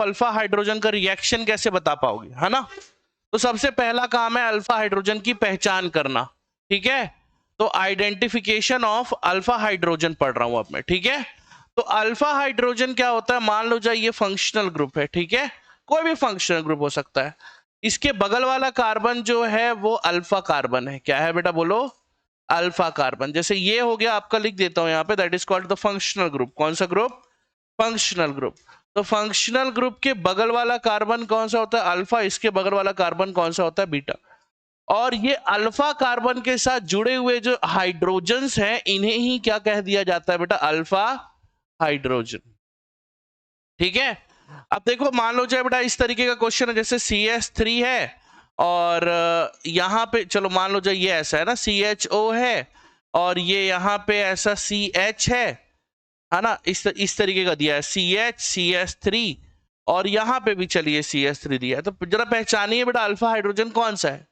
Alpha hydrogen का reaction कैसे बता पाओगे, है ना। तो सबसे पहला काम है अल्फा हाइड्रोजन की पहचान करना, ठीक है। तो आइडेंटिफिकेशन ऑफ अल्फा हाइड्रोजन पढ़ रहा हूं अब मैं, ठीक है। तो अल्फा हाइड्रोजन क्या होता है, मान लो जाए ये फंक्शनल ग्रुप है, ठीक है, कोई भी फंक्शनल ग्रुप हो सकता है। इसके बगल वाला कार्बन जो है वो अल्फा कार्बन है, क्या है बेटा बोलो, अल्फा कार्बन। जैसे ये हो गया आपका, लिख देता हूं यहाँ पे, that is called the functional group. कौन सा ग्रुप, फंक्शनल ग्रुप। तो फंक्शनल ग्रुप के बगल वाला कार्बन कौन सा होता है, अल्फा। इसके बगल वाला कार्बन कौन सा होता है, बीटा। और ये अल्फा कार्बन के साथ जुड़े हुए जो हाइड्रोजन्स हैं इन्हें ही क्या कह दिया जाता है बेटा, अल्फा हाइड्रोजन, ठीक है। अब देखो मान लो जाए बेटा इस तरीके का क्वेश्चन है, जैसे CH3 है और यहां पे चलो मान लो जाए ये ऐसा है ना, CHO है और ये यहां पे ऐसा CH है ना, इस तरीके का दिया है CH CH3 और यहां पे भी चलिए CH3 दिया है। तो जरा पहचानिए बेटा अल्फा हाइड्रोजन कौन सा है।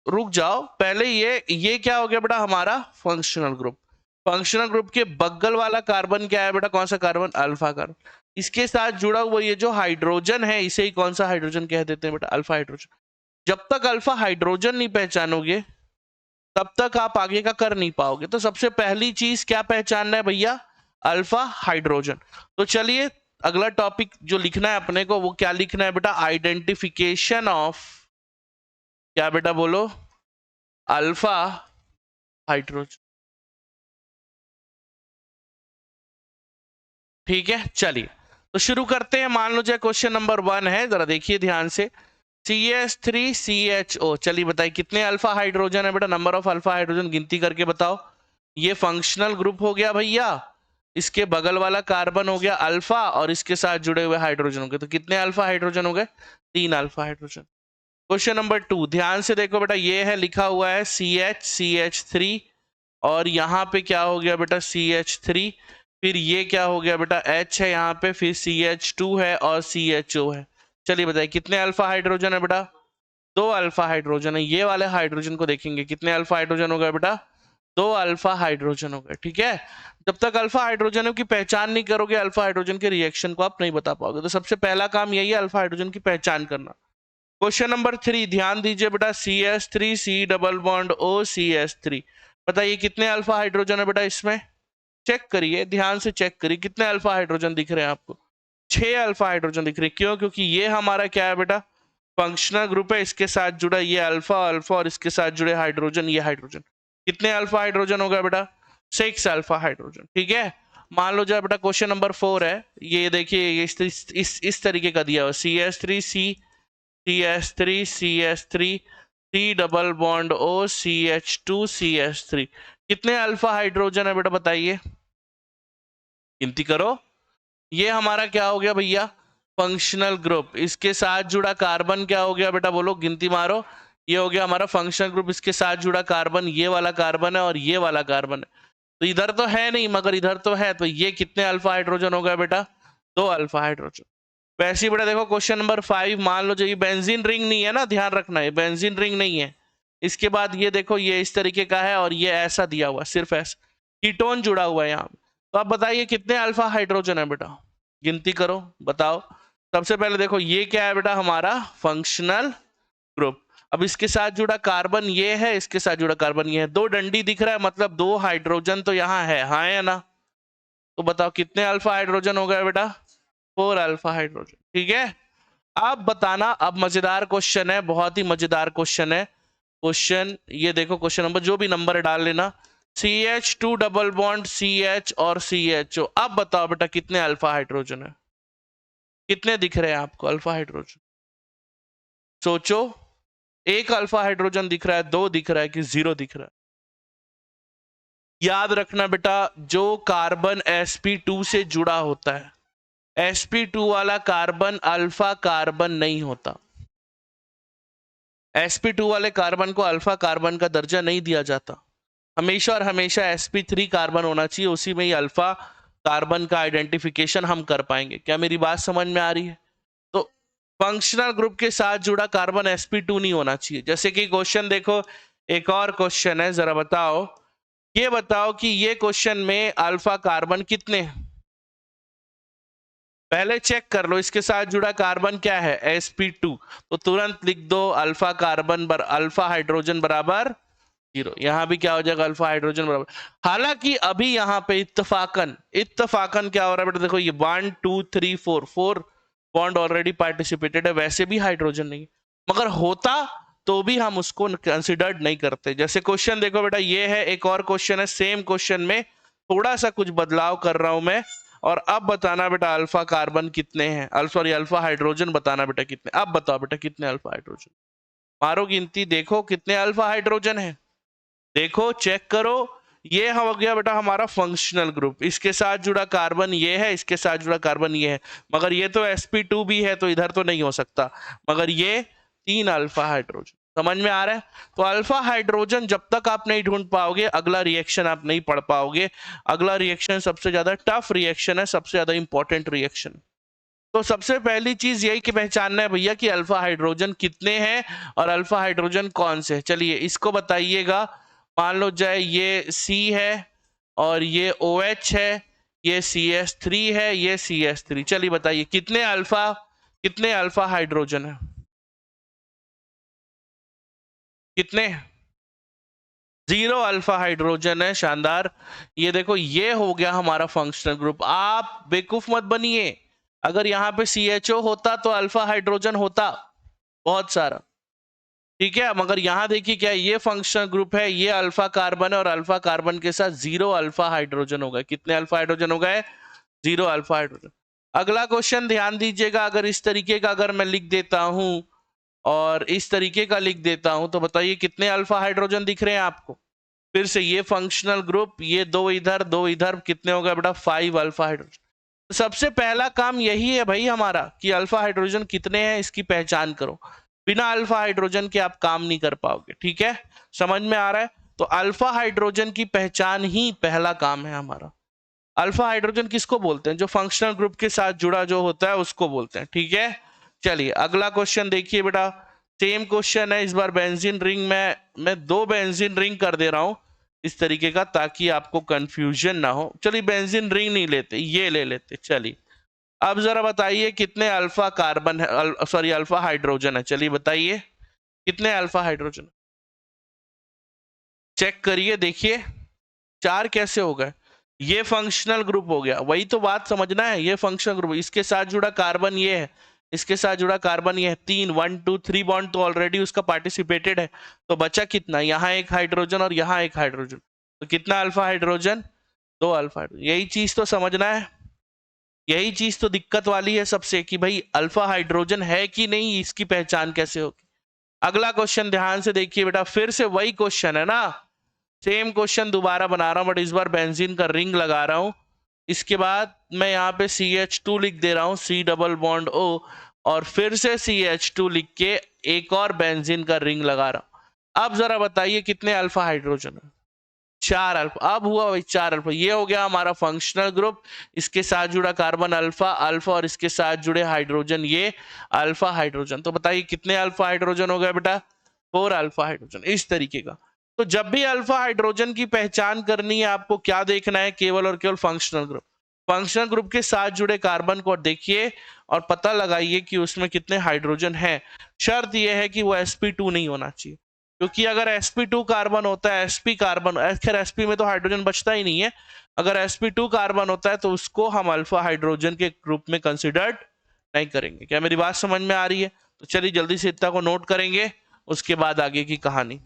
रुक जाओ, पहले ये क्या हो गया बेटा, हमारा फंक्शनल ग्रुप। फंक्शनल ग्रुप के बगल वाला कार्बन क्या है बेटा, कौन सा कार्बन, अल्फा कार्बन। इसके साथ जुड़ा हुआ ये जो हाइड्रोजन है इसे ही कौन सा हाइड्रोजन कह देते हैं बेटा, अल्फा हाइड्रोजन। जब तक अल्फा हाइड्रोजन नहीं पहचानोगे तब तक आप आगे का कर नहीं पाओगे। तो सबसे पहली चीज क्या पहचानना है भैया, अल्फा हाइड्रोजन। तो चलिए अगला टॉपिक जो लिखना है अपने को वो क्या लिखना है बेटा, आइडेंटिफिकेशन ऑफ, क्या बेटा बोलो, अल्फा हाइड्रोजन, ठीक है। चलिए तो शुरू करते हैं। मान लो जाए क्वेश्चन नंबर 1 है, जरा देखिए ध्यान से, CH3CHO। चलिए बताइए कितने अल्फा हाइड्रोजन है बेटा, नंबर ऑफ अल्फा हाइड्रोजन गिनती करके बताओ। ये फंक्शनल ग्रुप हो गया भैया, इसके बगल वाला कार्बन हो गया अल्फा और इसके साथ जुड़े हुए हाइड्रोजन हो गए। तो कितने अल्फा हाइड्रोजन हो गए, 3 अल्फा हाइड्रोजन। क्वेश्चन नंबर 2 ध्यान से देखो बेटा, ये है लिखा हुआ है CH CH3 और यहाँ पे क्या हो गया बेटा CH3, फिर ये क्या हो गया बेटा H है यहाँ पे, फिर CH2 है और CHO है। चलिए बताइए कितने अल्फा हाइड्रोजन है बेटा, 2 अल्फा हाइड्रोजन है। ये वाले हाइड्रोजन को देखेंगे कितने अल्फा हाइड्रोजन हो गए बेटा, 2 अल्फा हाइड्रोजन हो गए, ठीक है। जब तक अल्फा हाइड्रोजनों की पहचान नहीं करोगे अल्फा हाइड्रोजन के रिएक्शन को आप नहीं बता पाओगे। तो सबसे पहला काम यही है अल्फा हाइड्रोजन की पहचान करना। क्वेश्चन नंबर 3 ध्यान दीजिए बेटा, CH3 C double bond O CH3। बताइए कितने अल्फा हाइड्रोजन है बेटा इसमें, चेक करिए ध्यान से, चेक करिए कितने अल्फा हाइड्रोजन दिख रहे हैं आपको, 6 अल्फा हाइड्रोजन दिख रहे हैं। क्यों, क्योंकि ये हमारा क्या है बेटा, फंक्शनल ग्रुप है, इसके साथ जुड़ा ये अल्फा अल्फा और इसके साथ जुड़े हाइड्रोजन ये हाइड्रोजन। कितने अल्फा हाइड्रोजन होगा बेटा, 6 अल्फा हाइड्रोजन, ठीक है। मान लो जाए बेटा क्वेश्चन नंबर 4 है, ये देखिए इस तरीके का दिया हुआ, CH3 CH3 C double bond O CH2 CH3। कितने अल्फा हाइड्रोजन है बेटा बताइए, गिनती करो। ये हमारा क्या हो गया भैया, फंक्शनल ग्रुप। इसके साथ जुड़ा कार्बन क्या हो गया बेटा बोलो, गिनती मारो। ये हो गया हमारा फंक्शनल ग्रुप, इसके साथ जुड़ा कार्बन ये वाला कार्बन है और ये वाला कार्बन है। तो इधर तो है नहीं मगर इधर तो है, तो ये कितने अल्फा हाइड्रोजन हो गया बेटा, 2 अल्फा हाइड्रोजन। वैसे ही बेटा देखो क्वेश्चन नंबर 5, मान लो जो ये बेंजीन रिंग नहीं है ना, ध्यान रखना है बेंजीन रिंग नहीं है। इसके बाद ये देखो ये इस तरीके का है और ये ऐसा दिया हुआ, सिर्फ ऐसा कीटोन जुड़ा हुआ है यहाँ। तो आप बताइए कितने अल्फा हाइड्रोजन है बेटा, गिनती करो बताओ। सबसे पहले देखो ये क्या है बेटा, हमारा फंक्शनल ग्रुप। अब इसके साथ जुड़ा कार्बन ये है, इसके साथ जुड़ा कार्बन ये है, 2 डंडी दिख रहा है मतलब 2 हाइड्रोजन तो यहाँ है, हाँ है ना। तो बताओ कितने अल्फा हाइड्रोजन हो गया बेटा, 4 अल्फा हाइड्रोजन, ठीक है। अब बताना, अब मजेदार क्वेश्चन है, बहुत ही मजेदार क्वेश्चन है। क्वेश्चन ये देखो, क्वेश्चन नंबर जो भी नंबर डाल लेना, CH2 डबल बॉन्ड CH और CHO। अब बताओ बेटा कितने अल्फा हाइड्रोजन है, कितने दिख रहे हैं आपको अल्फा हाइड्रोजन, सोचो। 1 अल्फा हाइड्रोजन दिख रहा है, 2 दिख रहा है कि 0 दिख रहा है। याद रखना बेटा, जो कार्बन sp2 से जुड़ा होता है, sp2 वाला कार्बन अल्फा कार्बन नहीं होता। sp2 वाले कार्बन को अल्फा कार्बन का दर्जा नहीं दिया जाता। हमेशा और हमेशा sp3 कार्बन होना चाहिए, उसी में ही अल्फा कार्बन का आइडेंटिफिकेशन हम कर पाएंगे। क्या मेरी बात समझ में आ रही है। तो फंक्शनल ग्रुप के साथ जुड़ा कार्बन sp2 नहीं होना चाहिए। जैसे कि क्वेश्चन देखो, एक और क्वेश्चन है, जरा बताओ, ये बताओ कि ये क्वेश्चन में अल्फा कार्बन कितने हैं। पहले चेक कर लो इसके साथ जुड़ा कार्बन क्या है, sp2, तो तुरंत लिख दो अल्फा कार्बन अल्फा हाइड्रोजन बराबर 0। यहां भी क्या हो जाएगा, अल्फा हाइड्रोजन बराबर। हालांकि अभी यहाँ पे इत्तफाकन क्या हो रहा है बेटा, देखो ये 1 2 3 4 बॉन्ड ऑलरेडी पार्टिसिपेटेड है, वैसे भी हाइड्रोजन नहीं, मगर होता तो भी हम उसको कंसिडर्ड नहीं करते। जैसे क्वेश्चन देखो बेटा, ये है एक और क्वेश्चन है, सेम क्वेश्चन में थोड़ा सा कुछ बदलाव कर रहा हूं मैं, और अब बताना बेटा अल्फा कार्बन कितने हैं, सॉरी अल्फा हाइड्रोजन बताना बेटा कितने। अब बताओ बेटा कितने अल्फा हाइड्रोजन, मारो गिनती, देखो कितने अल्फा हाइड्रोजन है, देखो चेक करो। ये हो गया बेटा हमारा फंक्शनल ग्रुप, इसके साथ जुड़ा कार्बन ये है, इसके साथ जुड़ा कार्बन ये है, मगर ये तो sp2 भी है तो इधर तो नहीं हो सकता, मगर ये 3 अल्फा हाइड्रोजन। समझ में आ रहा है? तो अल्फा हाइड्रोजन जब तक आप नहीं ढूंढ पाओगे अगला रिएक्शन आप नहीं पढ़ पाओगे। अगला रिएक्शन सबसे ज्यादा टफ रिएक्शन है, सबसे ज्यादा इंपॉर्टेंट रिएक्शन। तो सबसे पहली चीज यही कि पहचानना है भैया कि अल्फा हाइड्रोजन कितने हैं और अल्फा हाइड्रोजन कौन से। चलिए इसको बताइएगा, मान लो जाए ये C है और ये OH है, ये CH3 है, ये CH3। चलिए बताइए कितने अल्फा हाइड्रोजन है, कितने? 0 अल्फा हाइड्रोजन है। शानदार। ये देखो ये हो गया हमारा फंक्शनल ग्रुप। आप बेवकूफ मत बनिए, अगर यहाँ पे CHO होता तो अल्फा हाइड्रोजन होता बहुत सारा, ठीक है, मगर यहाँ देखिए क्या है, ये फंक्शनल ग्रुप है, ये अल्फा कार्बन है और अल्फा कार्बन के साथ 0 अल्फा हाइड्रोजन हो गए। कितने अल्फा हाइड्रोजन हो गए? 0 अल्फा हाइड्रोजन। अगला क्वेश्चन ध्यान दीजिएगा, अगर इस तरीके का अगर मैं लिख देता हूं और इस तरीके का लिख देता हूं तो बताइए कितने अल्फा हाइड्रोजन दिख रहे हैं आपको? फिर से ये फंक्शनल ग्रुप, ये दो इधर, कितने हो गए बेटा? 5 अल्फा हाइड्रोजन। तो सबसे पहला काम यही है भाई हमारा कि अल्फा हाइड्रोजन कितने हैं इसकी पहचान करो। बिना अल्फा हाइड्रोजन के आप काम नहीं कर पाओगे, ठीक है? समझ में आ रहा है? तो अल्फा हाइड्रोजन की पहचान ही पहला काम है हमारा। अल्फा हाइड्रोजन किसको बोलते हैं? जो फंक्शनल ग्रुप के साथ जुड़ा जो होता है उसको बोलते हैं, ठीक है? चलिए अगला क्वेश्चन देखिए बेटा, सेम क्वेश्चन है, इस बार बेंजीन रिंग में मैं 2 बेंजीन रिंग कर दे रहा हूं इस तरीके का, ताकि आपको कंफ्यूजन ना हो। चलिए बेंजीन रिंग नहीं लेते, ये ले लेते। चलिए अब जरा बताइए कितने अल्फा कार्बन है, सॉरी अल्फा हाइड्रोजन है। चलिए बताइए कितने अल्फा हाइड्रोजन, चेक करिए, देखिए 4 कैसे हो गए? ये फंक्शनल ग्रुप हो गया, वही तो बात समझना है। ये फंक्शनल ग्रुप, इसके साथ जुड़ा कार्बन ये है, इसके साथ जुड़ा कार्बन ये है, 3 1 2 3 बॉन्ड तो ऑलरेडी उसका पार्टिसिपेटेड है, तो बचा कितना? यहाँ एक हाइड्रोजन और यहाँ एक हाइड्रोजन, तो कितना अल्फा हाइड्रोजन? 2 alpha hydrogen. यही चीज तो समझना है, यही चीज तो दिक्कत वाली है सबसे, कि भाई अल्फा हाइड्रोजन है कि नहीं, इसकी पहचान कैसे होगी। अगला क्वेश्चन ध्यान से देखिए बेटा, फिर से वही क्वेश्चन है ना, सेम क्वेश्चन दोबारा बना रहा हूं, बट इस बार बेंजीन का रिंग लगा रहा हूं। इसके बाद मैं यहाँ पे CH2 लिख दे रहा हूं, C डबल बॉन्ड O, और फिर से CH2 लिख के एक और बेंजीन का रिंग लगा रहा हूं। अब जरा बताइए कितने अल्फा हाइड्रोजन है? 4 अल्फा। अब हुआ भाई 4 अल्फा, ये हो गया हमारा फंक्शनल ग्रुप। इसके साथ जुड़ा कार्बन अल्फा अल्फा और इसके साथ जुड़े हाइड्रोजन ये अल्फा हाइड्रोजन। तो बताइए कितने अल्फा हाइड्रोजन हो गया बेटा? 4 अल्फा हाइड्रोजन। इस तरीके का। तो जब भी अल्फा हाइड्रोजन की पहचान करनी है आपको क्या देखना है? केवल और केवल फंक्शनल ग्रुप। फंक्शनल ग्रुप के साथ जुड़े कार्बन को देखिए और पता लगाइए कि उसमें कितने हाइड्रोजन हैं। शर्त यह है कि वो sp2 नहीं होना चाहिए, क्योंकि अगर sp2 कार्बन होता है, sp कार्बन, खैर sp में तो हाइड्रोजन बचता ही नहीं है, अगर sp2 कार्बन होता है तो उसको हम अल्फा हाइड्रोजन के ग्रुप में कंसिडर्ड नहीं करेंगे। क्या मेरी बात समझ में आ रही है? तो चलिए जल्दी से इतना को नोट करेंगे, उसके बाद आगे की कहानी।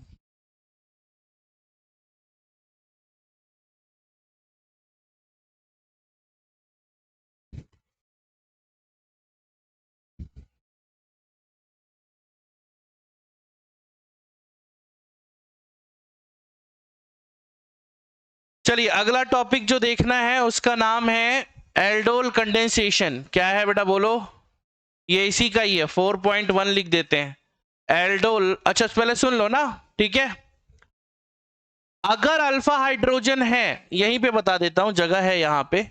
चलिए अगला टॉपिक जो देखना है उसका नाम है एल्डोल कंडेंसेशन। क्या है बेटा बोलो? ये इसी का ही है, 4.1 लिख देते हैं एल्डोल। अच्छा पहले सुन लो ना, ठीक है? अगर अल्फा हाइड्रोजन है, यहीं पे बता देता हूं, जगह है यहां पे,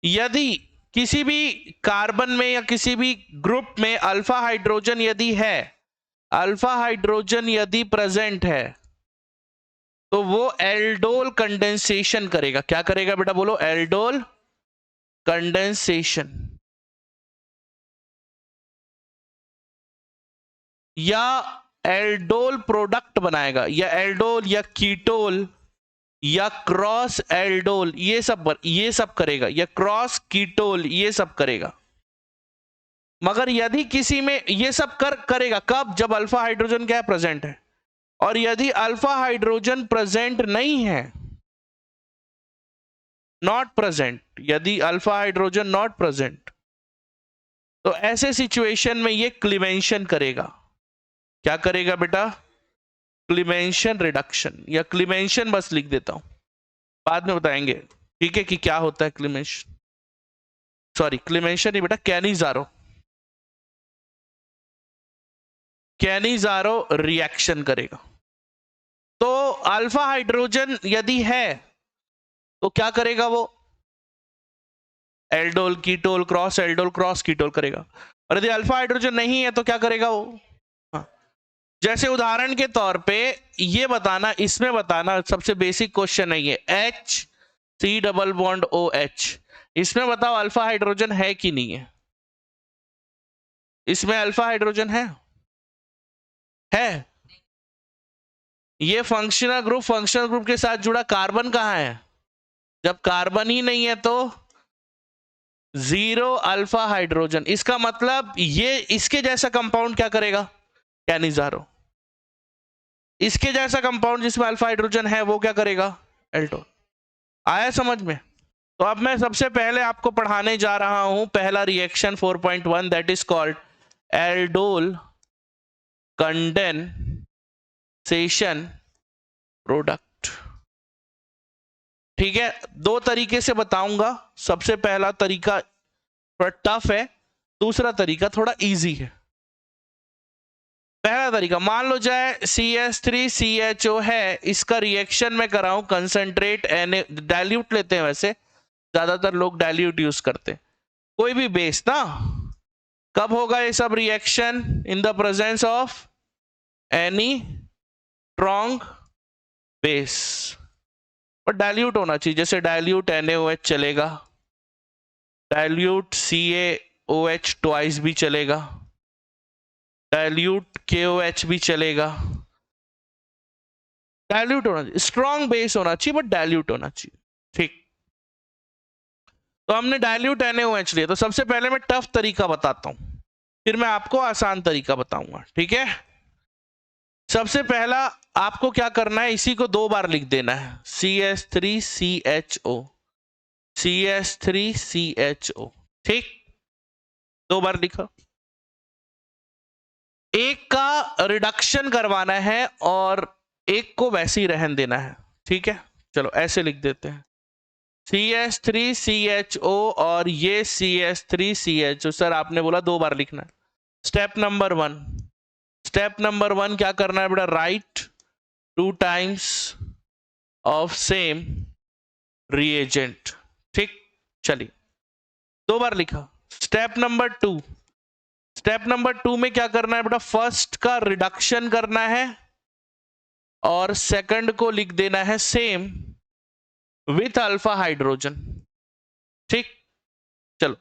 यदि किसी भी कार्बन में या किसी भी ग्रुप में अल्फा हाइड्रोजन यदि है, अल्फा हाइड्रोजन यदि प्रेजेंट है, तो वो एल्डोल कंडेंसेशन करेगा। क्या करेगा बेटा बोलो? Aldol condensation. या एल्डोल प्रोडक्ट बनाएगा, या एल्डोल या कीटोल या क्रॉस एल्डोल, ये सब करेगा, या क्रॉस कीटोल ये सब करेगा। मगर यदि किसी में ये सब करेगा कब? जब अल्फा हाइड्रोजन क्या है? प्रेजेंट है। और यदि अल्फा हाइड्रोजन प्रेजेंट नहीं है, नॉट प्रेजेंट, यदि अल्फा हाइड्रोजन नॉट प्रेजेंट, तो ऐसे सिचुएशन में ये क्लीवेंशन करेगा। क्या करेगा बेटा? क्लीवेंशन रिडक्शन, या क्लीवेंशन बस लिख देता हूं, बाद में बताएंगे ठीक है कि क्या होता है क्लीवेंशन। सॉरी क्लीवेंशन नहीं बेटा, कैनिजारो, कैनिजारो रिएक्शन करेगा। तो अल्फा हाइड्रोजन यदि है तो क्या करेगा वो? एल्डोल कीटोल क्रॉस कीटोल करेगा। और यदि अल्फा हाइड्रोजन नहीं है तो क्या करेगा वो? हाँ। जैसे उदाहरण के तौर पे ये बताना, इसमें बताना, सबसे बेसिक क्वेश्चन है ये, HC डबल बॉन्ड OH, इसमें बताओ अल्फा हाइड्रोजन है कि नहीं है? इसमें अल्फा हाइड्रोजन है? ये फंक्शनल ग्रुप के साथ जुड़ा कार्बन कहां है? जब कार्बन ही नहीं है तो 0 अल्फा हाइड्रोजन। इसका मतलब ये इसके जैसा कंपाउंड क्या करेगा? कैनिजारो। इसके जैसा कंपाउंड जिसमें अल्फा हाइड्रोजन है वो क्या करेगा? एल्डोल। आया समझ में? तो अब मैं सबसे पहले आपको पढ़ाने जा रहा हूं पहला reaction 4.1, that is called aldol condensation product. ठीक है, दो तरीके से बताऊंगा। सबसे पहला तरीका थोड़ा टफ है, दूसरा तरीका थोड़ा इजी है। पहला तरीका, मान लो जाए CH3CHO है, इसका रिएक्शन में कराऊं कंसंट्रेट डाइल्यूट लेते हैं, वैसे ज्यादातर लोग डाइल्यूट यूज करते हैं, कोई भी बेस ना। कब होगा ये सब reaction? In the presence of any strong base, और डाइल्यूट होना चाहिए। जैसे डाइल्यूट NaOH चलेगा, डाइल्यूट CaOH ट्वाइस भी चलेगा, डाइल्यूट KOH भी चलेगा। डाइल्यूट होना चाहिए, स्ट्रॉन्ग बेस होना चाहिए बट डाइल्यूट होना चाहिए। ठीक, तो हमने डाइल्यूट NaOH लिया। तो सबसे पहले मैं टफ तरीका बताता हूं, फिर मैं आपको आसान तरीका बताऊंगा। ठीक है, सबसे पहला आपको क्या करना है, इसी को 2 बार लिख देना है, CH3CHO, CH3CHO। ठीक, 2 बार लिखा। एक का रिडक्शन करवाना है और एक को वैसे ही रहन देना है। ठीक है, चलो ऐसे लिख देते हैं, CH3CHO और ये CH3CHO। सर आपने बोला 2 बार लिखना है। स्टेप नंबर 1, स्टेप नंबर 1 क्या करना है बेटा? Right 2 times of same reagent. ठीक, चलिए 2 बार लिखा। स्टेप नंबर 2, स्टेप नंबर 2 में क्या करना है बेटा? फर्स्ट का रिडक्शन करना है और सेकंड को लिख देना है सेम विथ अल्फा हाइड्रोजन। ठीक, चलो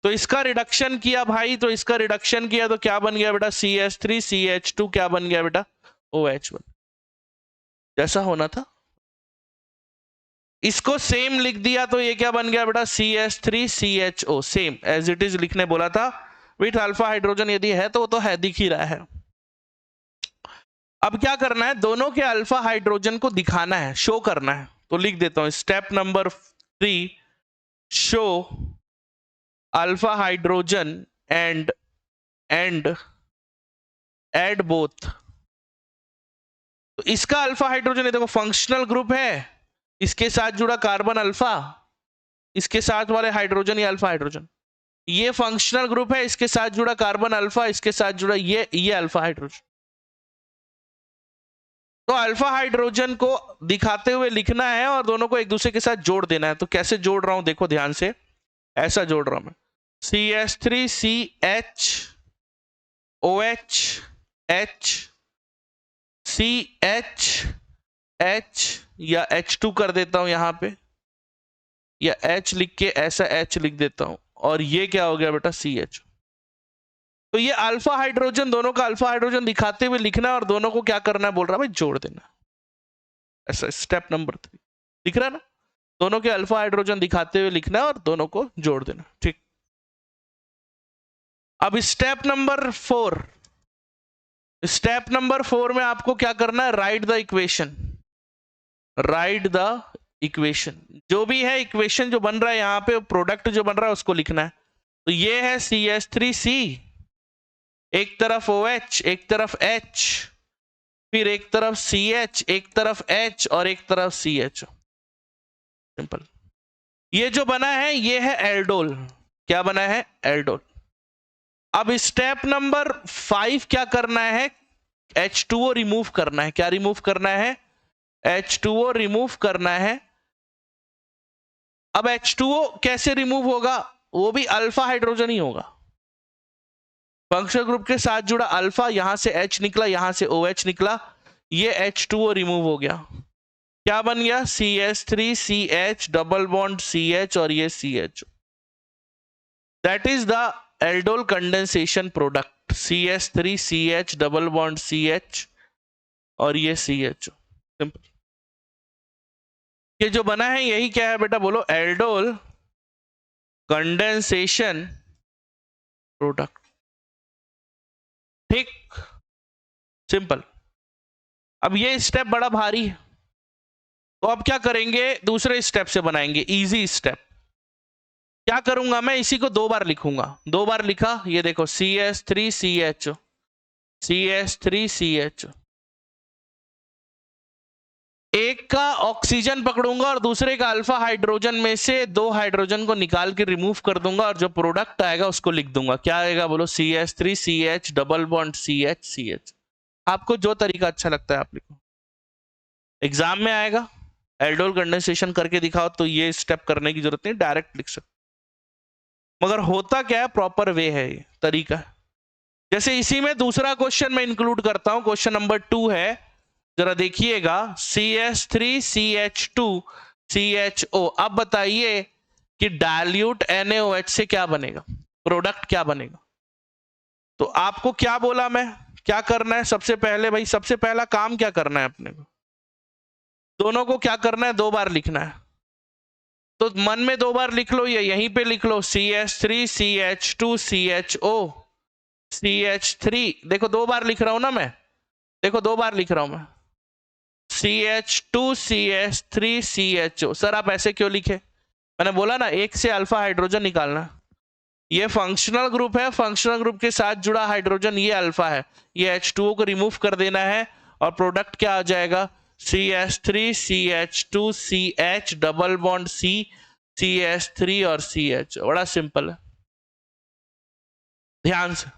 तो इसका रिडक्शन किया भाई, तो इसका रिडक्शन किया तो क्या बन गया बेटा? CH3CH2 क्या बन गया बेटा? OH1, जैसा होना था। इसको सेम लिख दिया तो ये क्या बन गया बेटा? CH3CHO, same as it is लिखने बोला था, विथ अल्फा हाइड्रोजन यदि है तो वो तो है, दिख ही रहा है। अब क्या करना है? दोनों के अल्फा हाइड्रोजन को दिखाना है, शो करना है। तो लिख देता हूं step number 3, show alpha hydrogen and add both. तो इसका अल्फा हाइड्रोजन है, देखो फंक्शनल ग्रुप है, इसके साथ जुड़ा कार्बन अल्फा, इसके साथ वाले हाइड्रोजन ये अल्फा हाइड्रोजन, ये फंक्शनल ग्रुप है, इसके साथ जुड़ा कार्बन अल्फा, इसके साथ जुड़ा ये अल्फा हाइड्रोजन। तो अल्फा हाइड्रोजन को दिखाते हुए लिखना है और दोनों को एक दूसरे के साथ जोड़ देना है। तो कैसे जोड़ रहा हूं देखो ध्यान से, ऐसा जोड़ रहा हूं मैं, CH3CHOH CH या H2 कर देता हूं यहां पे, या H लिख के ऐसा H लिख देता हूं, और ये क्या हो गया बेटा? CH। तो ये अल्फा हाइड्रोजन, दोनों का अल्फा हाइड्रोजन दिखाते हुए लिखना है और दोनों को क्या करना है बोल रहा है भाई, जोड़ देना। ऐसा स्टेप नंबर 3 दिख रहा है ना, दोनों के अल्फा हाइड्रोजन दिखाते हुए लिखना है और दोनों को जोड़ देना। ठीक, अब स्टेप नंबर 4, स्टेप नंबर 4 में आपको क्या करना है, right the equation. Right the equation, जो भी है इक्वेशन जो बन रहा है यहाँ पे, प्रोडक्ट जो बन रहा है उसको लिखना है। तो ये है CH3C, एक तरफ OH एक तरफ H, फिर एक तरफ CH एक तरफ H और एक तरफ CH। सिंपल। ये जो बना है ये है एल्डोल। क्या बना है, एल्डोल। अब स्टेप नंबर 5 क्या करना है, H2O रिमूव करना है। क्या रिमूव करना है, H2O रिमूव करना है। अब H2O कैसे रिमूव होगा, वो भी अल्फा हाइड्रोजन ही होगा। फंक्शनल ग्रुप के साथ जुड़ा अल्फा, यहां से H निकला, यहां से OH निकला, ये H2O रिमूव हो गया। क्या बन गया, CH3CH डबल बॉन्ड CH और ये CH। That is the aldol condensation product, CH3CH double bond CH और ये CH। सिंपल। ये जो बना है यही क्या है बेटा, बोलो, एल्डोल कंडेंसेशन प्रोडक्ट। ठीक, सिंपल। अब ये स्टेप बड़ा भारी है, तो अब क्या करेंगे, दूसरे स्टेप से बनाएंगे, इजी स्टेप। क्या करूंगा मैं, इसी को 2 बार लिखूंगा। 2 बार लिखा, ये देखो CH3CH, CH3CH। एक का ऑक्सीजन पकड़ूंगा और दूसरे का अल्फा हाइड्रोजन में से 2 हाइड्रोजन को निकाल के रिमूव कर दूंगा और जो प्रोडक्ट आएगा उसको लिख दूंगा। क्या आएगा बोलो, CH3CH डबल बॉन्ड CH। आपको जो तरीका अच्छा लगता है आप लिखो, एग्जाम में आएगा। एल्डोल कंडेंसेशन करके दिखाओ तो ये स्टेप करने की जरूरत नहीं, डायरेक्ट लिख सकते। मगर होता क्या है, प्रॉपर वे है, ये तरीका है। जैसे इसी में दूसरा क्वेश्चन मैं इंक्लूड करता हूं, क्वेश्चन नंबर 2 है, जरा देखिएगा, CH3CH2CHO। अब बताइए कि डाइल्यूट NaOH से क्या बनेगा, प्रोडक्ट क्या बनेगा। तो आपको क्या बोला मैं, क्या करना है सबसे पहले भाई, सबसे पहला काम क्या करना है अपने को, दोनों को क्या करना है, 2 बार लिखना है। तो मन में 2 बार लिख लो, ये यहीं पे लिख लो, CH3CH2CHO CH3। देखो 2 बार लिख रहा हूं ना मैं, देखो 2 बार लिख रहा हूं मैं, CH2CH3CHO। सर आप ऐसे क्यों लिखे, मैंने बोला ना एक से अल्फा हाइड्रोजन निकालना। ये फंक्शनल ग्रुप है, फंक्शनल ग्रुप के साथ जुड़ा हाइड्रोजन ये अल्फा है, ये H2O को रिमूव कर देना है और प्रोडक्ट क्या आ जाएगा, CH3CH2CH double bond C, CH3 और CH। बड़ा सिंपल है, ध्यान से।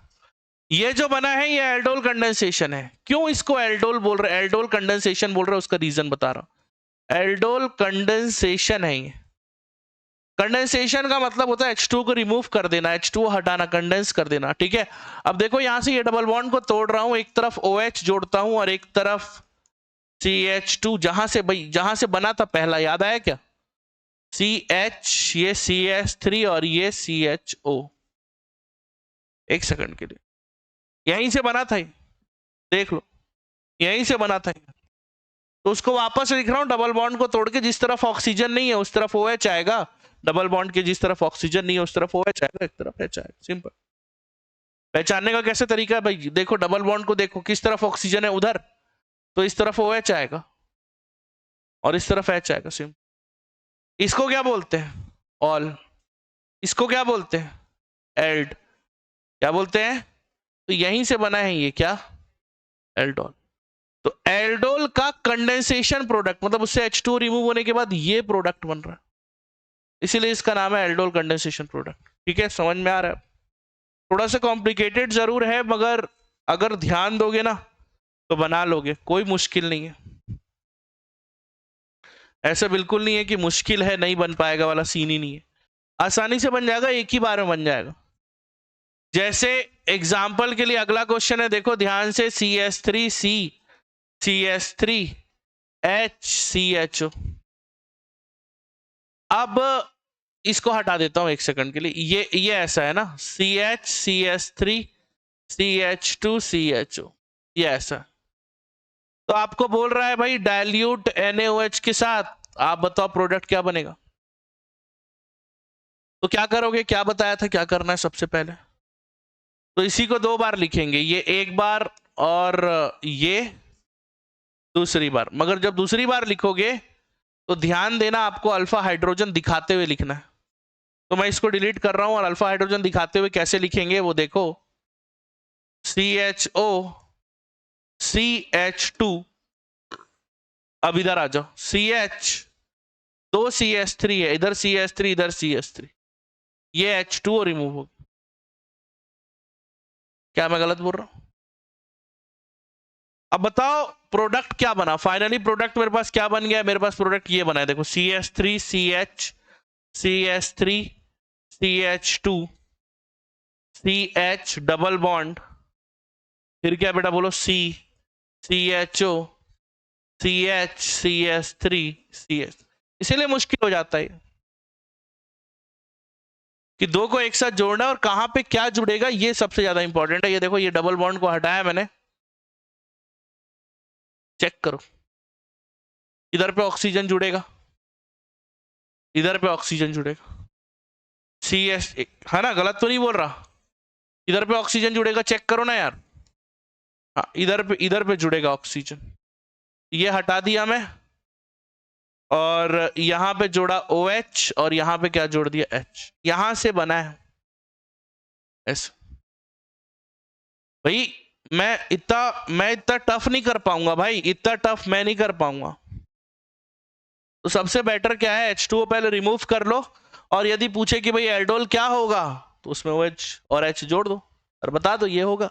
ये जो बना है ये एल्डोल कंडेंसेशन है। क्यों इसको एल्डोल बोल रहे, एल्डोल कंडेंसेशन बोल रहे हैं, उसका रीजन बता रहा हूं। एल्डोल कंडेंसेशन है ये। कंडेंसेशन का मतलब होता है H2 को रिमूव कर देना, H2 हटाना, कंडेंस कर देना। ठीक है, अब देखो यहां से ये डबल बॉन्ड को तोड़ रहा हूं, एक तरफ OH जोड़ता हूं और एक तरफ CH2, जहां से भाई, जहां से बना था पहला, याद आया क्या, CH, ये CH3 और ये CHO। एक सेकंड के लिए, यहीं से बना था, देख लो यहीं से बना था। तो उसको वापस लिख रहा हूं, डबल बॉन्ड को तोड़ के, जिस तरफ ऑक्सीजन नहीं है उस तरफ OH आएगा, डबल बॉन्ड के जिस तरफ ऑक्सीजन नहीं है उस तरफ OH आएगा, एक तरफ H आएगा। सिंपल। पहचानने का कैसे तरीका है भाई, देखो डबल बॉन्ड को देखो, किस तरफ ऑक्सीजन है उधर, तो इस तरफ OH आएगा और इस तरफ H आएगा। सिंपल। इसको क्या बोलते हैं, ऑल। इसको क्या बोलते हैं, एल्ड। क्या बोलते हैं, तो यहीं से बना है ये क्या, एल्डोल। तो एल्डोल का कंडेंसेशन प्रोडक्ट, मतलब उससे H2 रिमूव होने के बाद ये प्रोडक्ट बन रहा है, इसीलिए इसका नाम है एल्डोल कंडेंसेशन प्रोडक्ट। ठीक है, समझ में आ रहा है। थोड़ा सा कॉम्प्लिकेटेड जरूर है, मगर अगर ध्यान दोगे ना तो बना लोगे, कोई मुश्किल नहीं है। ऐसा बिल्कुल नहीं है कि मुश्किल है नहीं बन पाएगा वाला सीन ही नहीं है, आसानी से बन जाएगा, एक ही बार में बन जाएगा। जैसे एग्जाम्पल के लिए अगला क्वेश्चन है, देखो ध्यान से, CH3C CH3HCHO। अब इसको हटा देता हूं एक सेकंड के लिए, ये ऐसा है ना, CH CH3 CH2CHO, ये ऐसा। तो आपको बोल रहा है भाई डाइल्यूट NaOH के साथ, आप बताओ प्रोडक्ट क्या बनेगा। तो क्या करोगे, क्या बताया था क्या करना है सबसे पहले। तो इसी को 2 बार लिखेंगे, ये एक बार और ये दूसरी बार। मगर जब दूसरी बार लिखोगे तो ध्यान देना, आपको अल्फा हाइड्रोजन दिखाते हुए लिखना है। तो मैं इसको डिलीट कर रहा हूं और अल्फा हाइड्रोजन दिखाते हुए कैसे लिखेंगे वो देखो। CHO CH2, अब इधर आ जाओ, CH 2 CH3 है, इधर CH3 इधर CH3, ये H2O रिमूव हो। क्या मैं गलत बोल रहा हूं। अब बताओ प्रोडक्ट क्या बना। फाइनली प्रोडक्ट मेरे पास क्या बन गया, मेरे पास प्रोडक्ट ये बना है, देखो CH3 CH CH3 CH2 CH double bond, फिर क्या बेटा बोलो, C CHO CH CH3 CH। इसीलिए मुश्किल हो जाता है कि 2 को एक साथ जोड़ना और कहां पे क्या जुड़ेगा, ये सबसे ज्यादा इंपॉर्टेंट है। ये देखो, ये डबल बॉन्ड को हटाया मैंने, चेक करो, इधर पे ऑक्सीजन जुड़ेगा, इधर पे ऑक्सीजन जुड़ेगा, CH, है ना, गलत तो नहीं बोल रहा। इधर पे ऑक्सीजन जुड़ेगा, चेक करो ना यार। हाँ, इधर पे जुड़ेगा ऑक्सीजन, ये हटा दिया मैं, और यहां पे जोड़ा OH और यहां पे क्या जोड़ दिया H, यहां से बना है ऐसा। भाई मैं इतना टफ नहीं कर पाऊंगा भाई, इतना टफ मैं नहीं कर पाऊंगा। तो सबसे बेटर क्या है, H2O पहले रिमूव कर लो, और यदि पूछे कि भाई एल्डोल क्या होगा, तो उसमें OH और H जोड़ दो और बता दो ये होगा।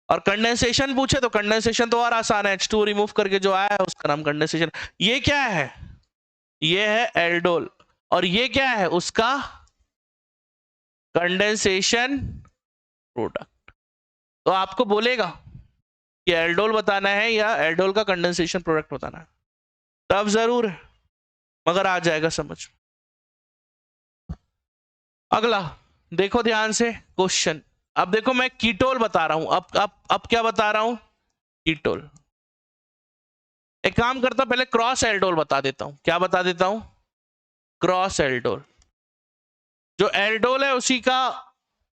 और कंडेंसेशन पूछे तो कंडेंसेशन तो और आसान है, H2O रिमूव करके जो आया है उसका नाम कंडेंसेशन। ये क्या है, ये है एल्डोल, और ये क्या है उसका कंडेंसेशन प्रोडक्ट। तो आपको बोलेगा कि एल्डोल बताना है या एल्डोल का कंडेंसेशन प्रोडक्ट बताना है, तब जरूर है, मगर आ जाएगा समझ। अगला देखो ध्यान से क्वेश्चन। अब देखो मैं कीटोल बता रहा हूं, अब क्या बता रहा हूं, कीटोल। एक काम करता हूं, पहले क्रॉस एल्डोल बता देता हूं। क्या बता देता हूं, क्रॉस एल्डोल। जो एल्डोल है उसी का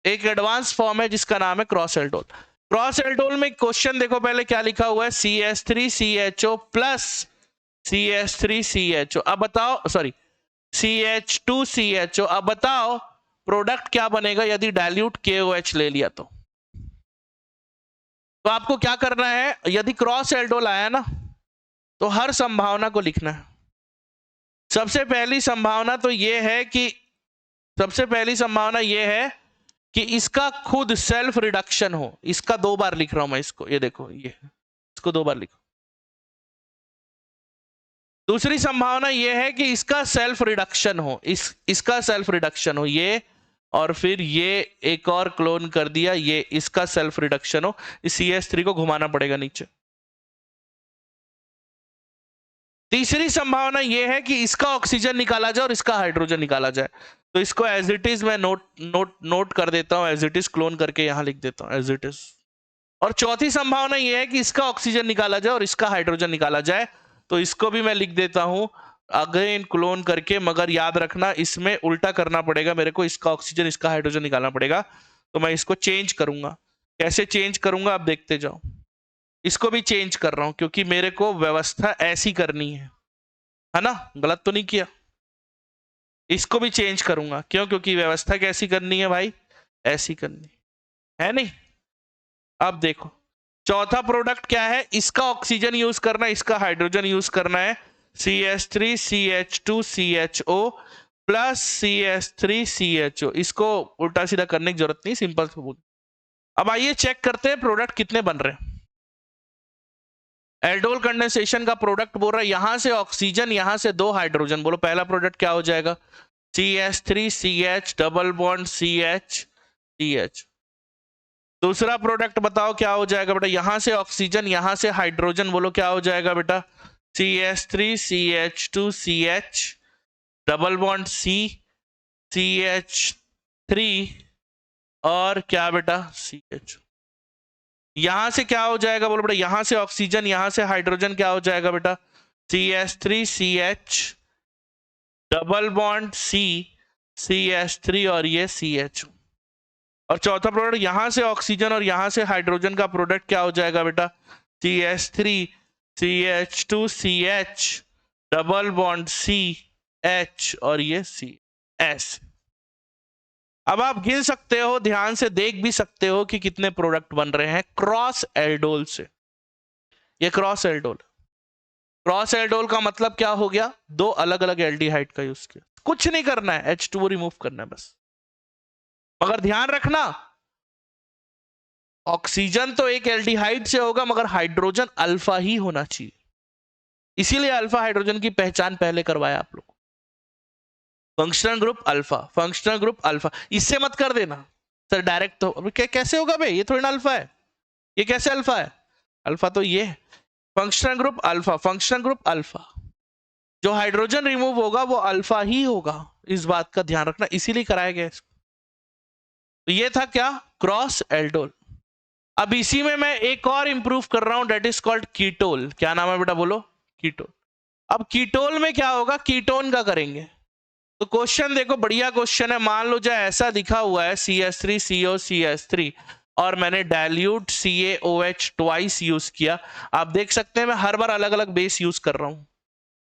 एक एडवांस फॉर्म है जिसका नाम है क्रॉस एल्डोल। क्रॉस एल्डोल में क्वेश्चन देखो पहले क्या लिखा हुआ है, CH3CHO प्लस CH3CHO। अब बताओ, सॉरी, CH2CHO। अब बताओ प्रोडक्ट क्या बनेगा यदि डाइल्यूट KOH ले लिया तो आपको क्या करना है, यदि क्रॉस एल्डोल आया ना तो हर संभावना को लिखना है। सबसे पहली संभावना तो यह है कि इसका खुद सेल्फ रिडक्शन हो। इसका 2 बार लिख रहा हूं मैं इसको, ये देखो, ये इसको 2 बार लिखो। दूसरी संभावना यह है कि इसका सेल्फ रिडक्शन हो, इसका सेल्फ रिडक्शन हो ये, और फिर ये एक और क्लोन कर दिया, ये इसका सेल्फ रिडक्शन हो। इस CH3 को घुमाना पड़ेगा नीचे। तीसरी संभावना यह है कि इसका ऑक्सीजन निकाला जाए और इसका हाइड्रोजन निकाला जाए। तो इसको एज इट इज मैं नोट कर देता हूं, एज इट इज क्लोन करके यहां लिख देता हूं एज इट इज। और चौथी संभावना यह है कि इसका ऑक्सीजन निकाला जाए और इसका हाइड्रोजन निकाला जाए। तो इसको भी मैं लिख देता हूं अगेन क्लोन करके, मगर याद रखना इसमें उल्टा करना पड़ेगा मेरे को, इसका ऑक्सीजन इसका हाइड्रोजन निकालना पड़ेगा। तो मैं इसको चेंज करूंगा, कैसे चेंज करूंगा आप देखते जाओ। इसको भी चेंज कर रहा हूं क्योंकि मेरे को व्यवस्था ऐसी करनी है ना, गलत तो नहीं किया। इसको भी चेंज करूंगा, क्यों, क्योंकि व्यवस्था कैसी करनी है भाई, ऐसी करनी है नहीं। अब देखो चौथा प्रोडक्ट क्या है, इसका ऑक्सीजन यूज करना है, इसका हाइड्रोजन यूज करना है, CH3CH2CHO प्लस CH3CHO। इसको उल्टा सीधा करने की जरूरत नहीं, सिंपल से बोल। अब आइए चेक करते हैं प्रोडक्ट कितने बन रहे हैं। एल्डोल कंडेंसेशन का प्रोडक्ट बोल रहा है, यहां से ऑक्सीजन, यहां से 2 हाइड्रोजन। बोलो पहला प्रोडक्ट क्या हो जाएगा, CH3CH डबल बॉन्ड CH। दूसरा प्रोडक्ट बताओ क्या हो जाएगा बेटा, यहां से ऑक्सीजन, यहां से हाइड्रोजन। बोलो क्या हो जाएगा बेटा, CH3CH2CH डबल बॉन्ड CH3 और क्या बेटा CH। यहां से क्या हो जाएगा बोलो बेटा, यहां से ऑक्सीजन, यहां से हाइड्रोजन, क्या हो जाएगा बेटा CH3CH डबल बॉन्ड CH3 और ये CH। और चौथा प्रोडक्ट यहां से ऑक्सीजन और यहां से हाइड्रोजन का प्रोडक्ट क्या हो जाएगा बेटा CH3CH2CH डबल बॉन्ड CH और ये CS। अब आप गिन सकते हो, ध्यान से देख भी सकते हो कि कितने प्रोडक्ट बन रहे हैं क्रॉस एल्डोल से। ये क्रॉस एल्डोल, क्रॉस एल्डोल का मतलब क्या हो गया, दो अलग अलग एल्डिहाइड का यूज किया, कुछ नहीं करना है, H2O रिमूव करना है बस। मगर ध्यान रखना ऑक्सीजन तो एक एल्डिहाइड से होगा मगर हाइड्रोजन अल्फा ही होना चाहिए, इसीलिए अल्फा हाइड्रोजन की पहचान पहले करवाया आप लोग। Functional group alpha, functional group alpha, इससे मत कर देना सर डायरेक्ट, तो कैसे होगा भाई, ये थोड़ी ना अल्फा है, ये कैसे अल्फा है, अल्फा तो ये functional group alpha, functional group alpha, जो हाइड्रोजन रिमूव होगा वो अल्फा ही होगा, इस बात का ध्यान रखना, इसीलिए कराया गया इसको। तो ये था क्या क्रॉस एल्डोल। अब इसी में मैं एक और इंप्रूव कर रहा हूं, डेट इज कॉल्ड कीटोल। क्या नाम है बेटा बोलो, कीटोल। अब कीटोल में क्या होगा, कीटोन का करेंगे। तो क्वेश्चन देखो बढ़िया क्वेश्चन है, मान लो जाए ऐसा दिखा हुआ है CH3CO CH3 और मैंने डाइल्यूट CaOH ट्वाइस यूज किया। आप देख सकते हैं मैं हर बार अलग अलग बेस यूज कर रहा हूं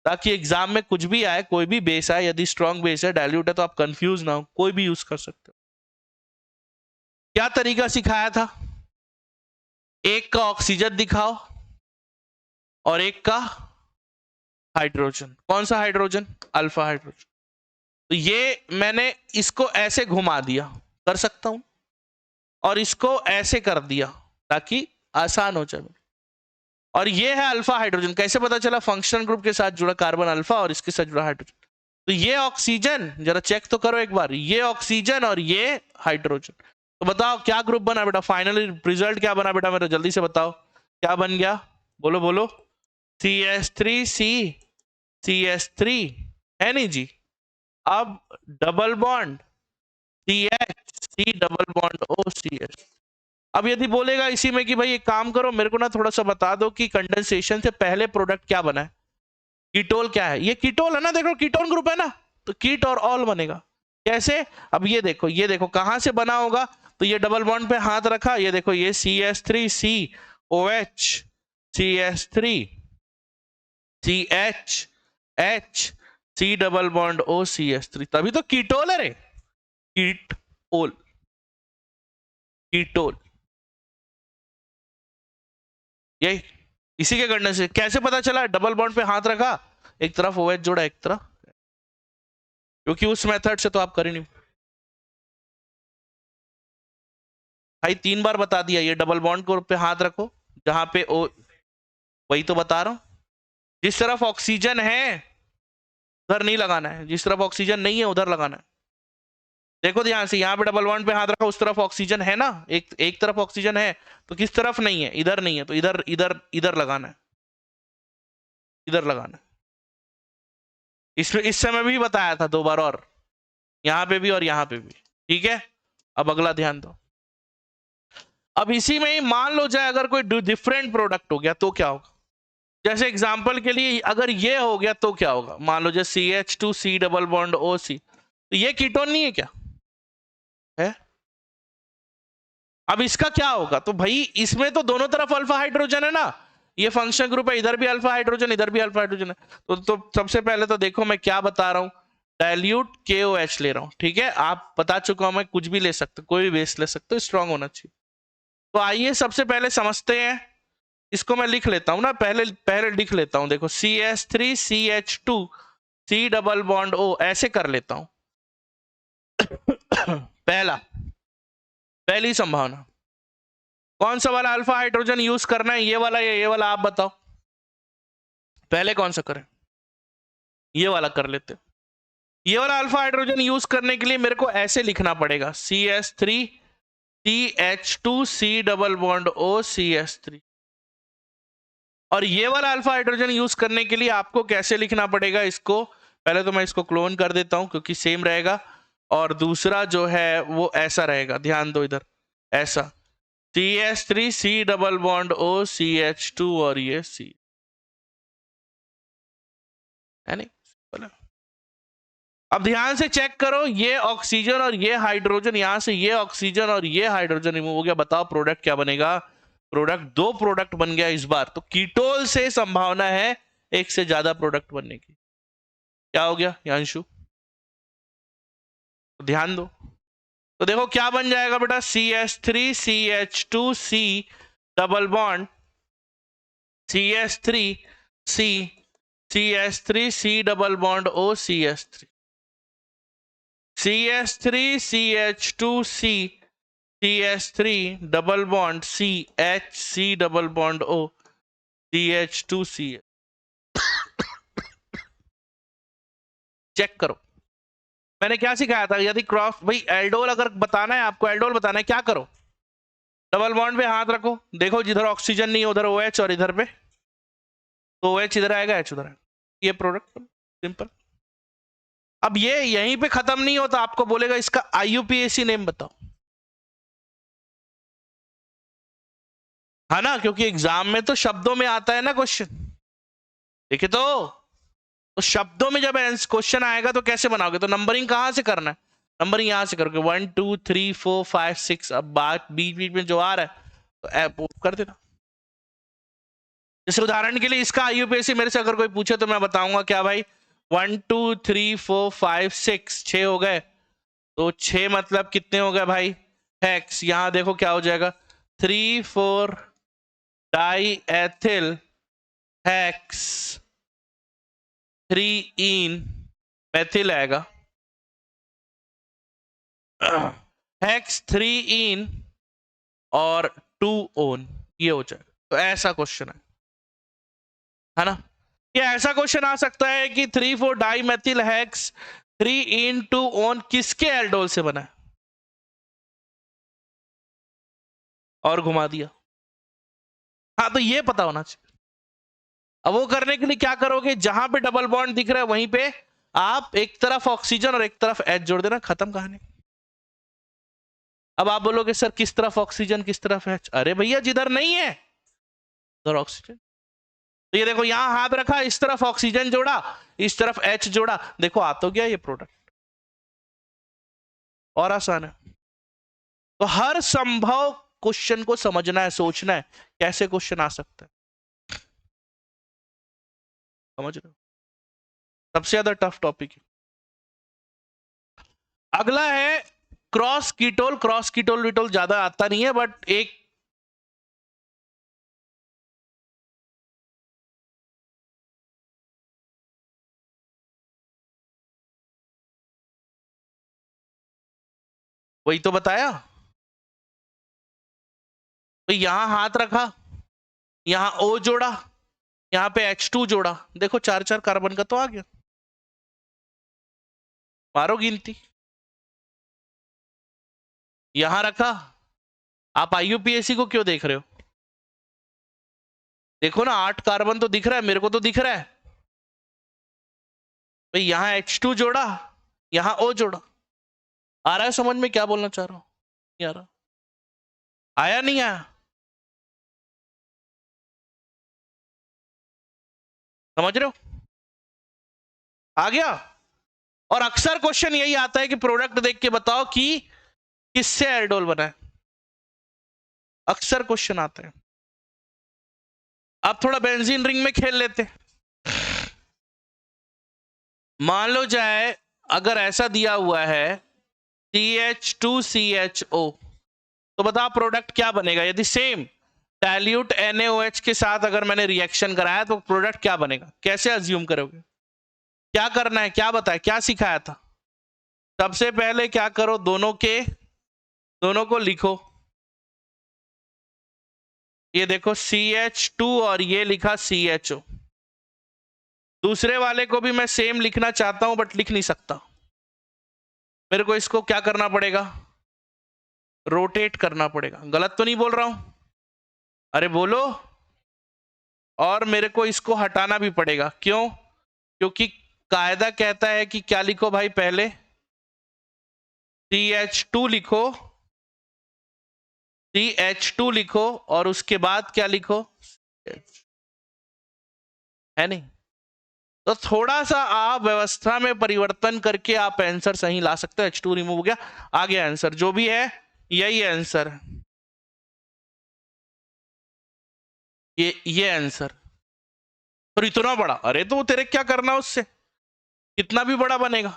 ताकि एग्जाम में कुछ भी आए, कोई भी बेस आए, यदि स्ट्रॉन्ग बेस है डाइल्यूट है तो आप कंफ्यूज ना हो, कोई भी यूज कर सकते हो। क्या तरीका सिखाया था, एक का ऑक्सीजन दिखाओ और एक का हाइड्रोजन, कौन सा हाइड्रोजन, अल्फा हाइड्रोजन। तो ये मैंने इसको ऐसे घुमा दिया, कर सकता हूं, और इसको ऐसे कर दिया ताकि आसान हो जाए। और ये है अल्फा हाइड्रोजन, कैसे पता चला, फंक्शनल ग्रुप के साथ जुड़ा कार्बन अल्फा और इसके साथ जुड़ा हाइड्रोजन। तो ये ऑक्सीजन, जरा चेक तो करो एक बार, ये ऑक्सीजन और ये हाइड्रोजन, तो बताओ क्या ग्रुप बना बेटा, फाइनली रिजल्ट क्या बना बेटा मेरा, जल्दी से बताओ क्या बन गया, बोलो बोलो, CH3C CH3 है नहीं जी। अब double bond CH C double bond OCH। अब यदि बोलेगा इसी में कि भाई एक काम करो मेरे को ना थोड़ा सा बता दो कि कंडेंसेशन से पहले प्रोडक्ट क्या बना है, कीटोल क्या है, ये कीटोल है ना, देखो कीटोन ग्रुप है ना, तो कीट और ऑल बनेगा। कैसे, अब ये देखो, ये देखो कहां से बना होगा, तो ये डबल बॉन्ड पे हाथ रखा, ये देखो ये CH3COH CH3 CH C double bond OCH3, तभी तो कीटोल है रे, कीटोल, कीटोल। यही इसी के करने से कैसे पता चला, डबल बॉन्ड पे हाथ रखा, एक तरफ OH जोड़ा एक तरफ, क्योंकि उस मेथड से तो आप कर ही नहीं भाई, 3 बार बता दिया, ये डबल बॉन्ड को पे हाथ रखो जहां पे ओ, वही तो बता रहा हूं, जिस तरफ ऑक्सीजन है उधर नहीं लगाना है, जिस तरफ ऑक्सीजन नहीं है उधर लगाना है। देखो ध्यान से, यहाँ पे डबल बॉन्ड पे हाथ रखा, उस तरफ ऑक्सीजन है ना, एक तरफ ऑक्सीजन है, तो किस तरफ नहीं है, इधर नहीं है, तो इधर इधर इधर लगाना है, इधर लगाना है। इसमें इस समय भी बताया था 2 बार, और यहां पे भी और यहां पे भी, ठीक है। अब अगला ध्यान दो, अब इसी में ही मान लो जाए अगर कोई डिफरेंट प्रोडक्ट हो गया तो क्या होगा, जैसे एग्जांपल के लिए अगर ये हो गया तो क्या होगा, मान लो जैसे CH2C डबल बॉन्ड OC, तो ये कीटोन नहीं है क्या है। अब इसका क्या होगा, तो भाई इसमें तो दोनों तरफ अल्फा हाइड्रोजन है ना, ये फंक्शन ग्रुप है, इधर भी अल्फा हाइड्रोजन इधर भी अल्फा हाइड्रोजन है, तो सबसे पहले तो देखो मैं क्या बता रहा हूं, डाइल्यूट KOH ले रहा हूं, ठीक है, आप बता चुका हूं मैं, कुछ भी ले सकते, कोई भी बेस ले सकते हो, स्ट्रांग होना चाहिए। तो आइए सबसे पहले समझते हैं, इसको मैं लिख लेता हूं ना, पहले पहले लिख लेता हूं, देखो CH3CH2 C double bond O, ऐसे कर लेता हूं पहली संभावना, कौन सा वाला अल्फा हाइड्रोजन यूज करना है, ये वाला या ये वाला, आप बताओ पहले कौन सा करें, ये वाला कर लेते हैं। ये वाला अल्फा हाइड्रोजन यूज करने के लिए मेरे को ऐसे लिखना पड़ेगा, CH3CH2C डबल बॉन्ड OCH3, और ये वाला अल्फा हाइड्रोजन यूज करने के लिए आपको कैसे लिखना पड़ेगा, इसको पहले तो मैं इसको क्लोन कर देता हूं क्योंकि सेम रहेगा, और दूसरा जो है वो ऐसा रहेगा, ध्यान दो इधर, ऐसा CH3 C double bond O CH2 और ये C है नहीं। अब ध्यान से चेक करो, ये ऑक्सीजन और ये हाइड्रोजन, यहां से ये ऑक्सीजन और ये हाइड्रोजन रिमूव हो गया, बताओ प्रोडक्ट क्या बनेगा? प्रोडक्ट, दो प्रोडक्ट बन गया इस बार। तो कीटोल से संभावना है एक से ज्यादा प्रोडक्ट बनने की। क्या हो गया यांशु? तो ध्यान दो, तो देखो क्या बन जाएगा बेटा, CH3 CH2C double bond CH3 C CH3 C double bond O CH3 CH3 CH2C CH3 double bond CH C double bond O CH2C। Check करो, मैंने क्या सिखाया था? यदि क्रॉस, भाई एल्डोल अगर बताना है आपको, एल्डोल बताना है, क्या करो? डबल बॉन्ड पे हाथ रखो, देखो जिधर ऑक्सीजन नहीं उधर OH और इधर पे तो OH इधर आएगा, H उधर आएगा, ये प्रोडक्ट सिंपल। अब ये यहीं पे खत्म नहीं होता, आपको बोलेगा इसका IUPAC नेम बताओ, है ना, क्योंकि एग्जाम में तो शब्दों में आता है ना क्वेश्चन। देखिए तो शब्दों में जब क्वेश्चन आएगा तो कैसे बनाओगे? तो नंबरिंग कहां से करना है? नंबरिंग यहां से करोगे 1 2 3 4 5 6। अब बात बीच बीच में जो आ रहा है तो कर देना। जैसे उदाहरण के लिए इसका IUPAC मेरे से अगर कोई पूछे तो मैं बताऊंगा क्या भाई, 1 2 3 4 5 6, 6 हो गए, तो 6 मतलब कितने हो गए भाई? हेक्स। यहां देखो क्या हो जाएगा, 3 4 डाई एथिल हेक्स 3 इन मेथिल आएगा, हेक्स 3 इन और 2 ओन, ये हो जाएगा। तो ऐसा क्वेश्चन है ना? ये ऐसा क्वेश्चन आ सकता है कि 3 4 डाई मेथिल हेक्स 3 इन 2 ओन किसके एल्डोल से बना है, और घुमा दिया। हाँ, तो ये पता होना चाहिए। अब वो करने के लिए क्या करोगे, जहां पे डबल बॉन्ड दिख रहा है वहीं पे आप एक तरफ ऑक्सीजन और एक तरफ H जोड़ देना, खत्म कहानी। अब आप बोलोगे सर किस तरफ ऑक्सीजन किस तरफ H? अरे भैया जिधर नहीं है उधर ऑक्सीजन। तो ये देखो यहां हाथ रखा, इस तरफ ऑक्सीजन जोड़ा, इस तरफ H जोड़ा, देखो आ तो गया ये प्रोडक्ट। और आसान है। तो हर संभव क्वेश्चन को समझना है, सोचना है कैसे क्वेश्चन आ सकता है, समझ रहे हो? सबसे ज्यादा टफ टॉपिक है। अगला है cross ketol. Cross ketol Vitol ज्यादा आता नहीं है, बट एक वही तो बताया। तो यहां हाथ रखा, यहां O जोड़ा, यहां पे H2 जोड़ा, देखो 4 4 कार्बन का तो आ गया, मारो गिनती। यहां रखा, आप IUPAC को क्यों देख रहे हो? देखो ना 8 कार्बन तो दिख रहा है, मेरे को तो दिख रहा है भाई। यहां H2 जोड़ा, यहां O जोड़ा। आ रहा है समझ में क्या बोलना चाह रहा हूं? नहीं आ रहा? आया नहीं आया? समझ रहे हो? आ गया। और अक्सर क्वेश्चन यही आता है कि प्रोडक्ट देख के बताओ कि किससे एल्डोल बना है, अक्सर क्वेश्चन आते हैं। अब थोड़ा बेंजीन रिंग में खेल लेते। मान लो जाए अगर ऐसा दिया हुआ है CH2CHO, तो बता प्रोडक्ट क्या बनेगा? यदि सेम डाइल्यूट NaOH के साथ अगर मैंने रिएक्शन कराया तो प्रोडक्ट क्या बनेगा? कैसे अज्यूम करोगे? क्या करना है, क्या बताया, क्या सिखाया था? सबसे पहले क्या करो, दोनों को लिखो। ये देखो CH2 और ये लिखा CHO। दूसरे वाले को भी मैं सेम लिखना चाहता हूं बट लिख नहीं सकता, मेरे को इसको क्या करना पड़ेगा, रोटेट करना पड़ेगा। गलत तो नहीं बोल रहा हूं? अरे बोलो। और मेरे को इसको हटाना भी पड़ेगा, क्यों? क्योंकि कायदा कहता है कि क्या लिखो भाई, पहले CH2 लिखो, CH2 लिखो और उसके बाद क्या लिखो, है नहीं? तो थोड़ा सा आप व्यवस्था में परिवर्तन करके आप आंसर सही ला सकते हो। H2 रिमूव हो गया, आ गया आंसर, जो भी है यही आंसर है, ये आंसर। और इतना बड़ा, अरे तो तेरे क्या करना उससे, कितना भी बड़ा बनेगा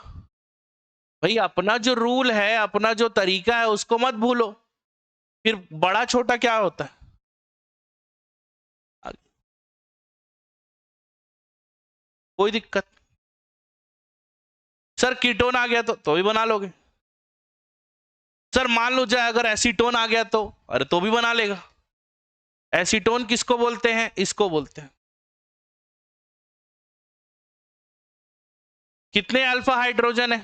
भाई। अपना जो रूल है, अपना जो तरीका है उसको मत भूलो, फिर बड़ा छोटा क्या होता है। कोई दिक्कत सर, कीटोन आ गया तो भी बना लोगे सर। मान लो जाए अगर एसीटोन आ गया तो, अरे तो भी बना लेगा। एसीटोन किसको बोलते हैं, इसको बोलते हैं। कितने अल्फा हाइड्रोजन है,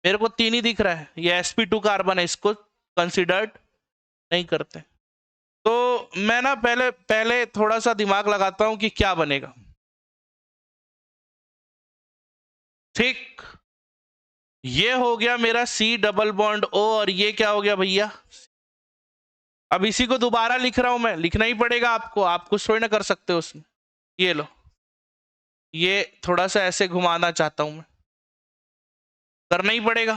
मेरे को 3 ही दिख रहा है, ये sp2 कार्बन है, इसको कंसिडर्ड नहीं करते। तो मैं ना पहले पहले थोड़ा सा दिमाग लगाता हूं कि क्या बनेगा। ठीक, ये हो गया मेरा C डबल बॉन्ड O, और ये क्या हो गया भैया। अब इसी को दोबारा लिख रहा हूं मैं, लिखना ही पड़ेगा आपको, आप कुछ थोड़ी ना कर सकते हो उसमें। ये लो, ये थोड़ा सा ऐसे घुमाना चाहता हूं मैं, करना ही पड़ेगा।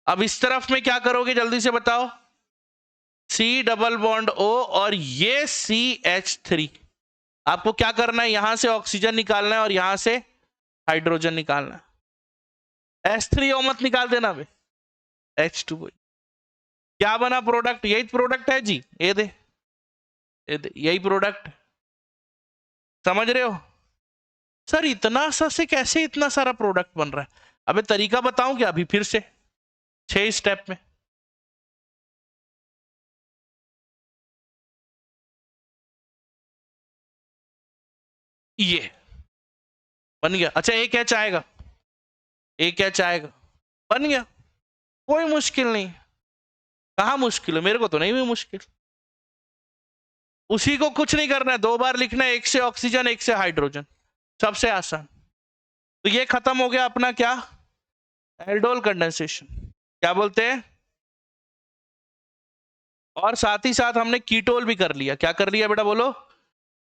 अब इस तरफ में क्या करोगे जल्दी से बताओ, C डबल बॉन्ड O और ये CH3। आपको क्या करना है, यहां से ऑक्सीजन निकालना है और यहां से हाइड्रोजन निकालना है। H3O मत निकाल देना बे, H2। क्या बना प्रोडक्ट, यही प्रोडक्ट है जी, ये दे, यही प्रोडक्ट, समझ रहे हो सर। इतना सा से कैसे इतना सारा प्रोडक्ट बन रहा है। अबे तरीका बताऊं क्या अभी फिर से, 6 स्टेप में। ये बन गया। अच्छा एक एच आएगा, एक एच आएगा, बन गया, कोई मुश्किल नहीं। कहां मुश्किल है, मेरे को तो नहीं हुई मुश्किल। उसी को कुछ नहीं करना है, 2 बार लिखना है, एक से ऑक्सीजन एक से हाइड्रोजन, सबसे आसान। तो ये खत्म हो गया अपना क्या, एल्डोल कंडेंसेशन, क्या बोलते हैं। और साथ ही साथ हमने कीटोल भी कर लिया, क्या कर लिया बेटा बोलो,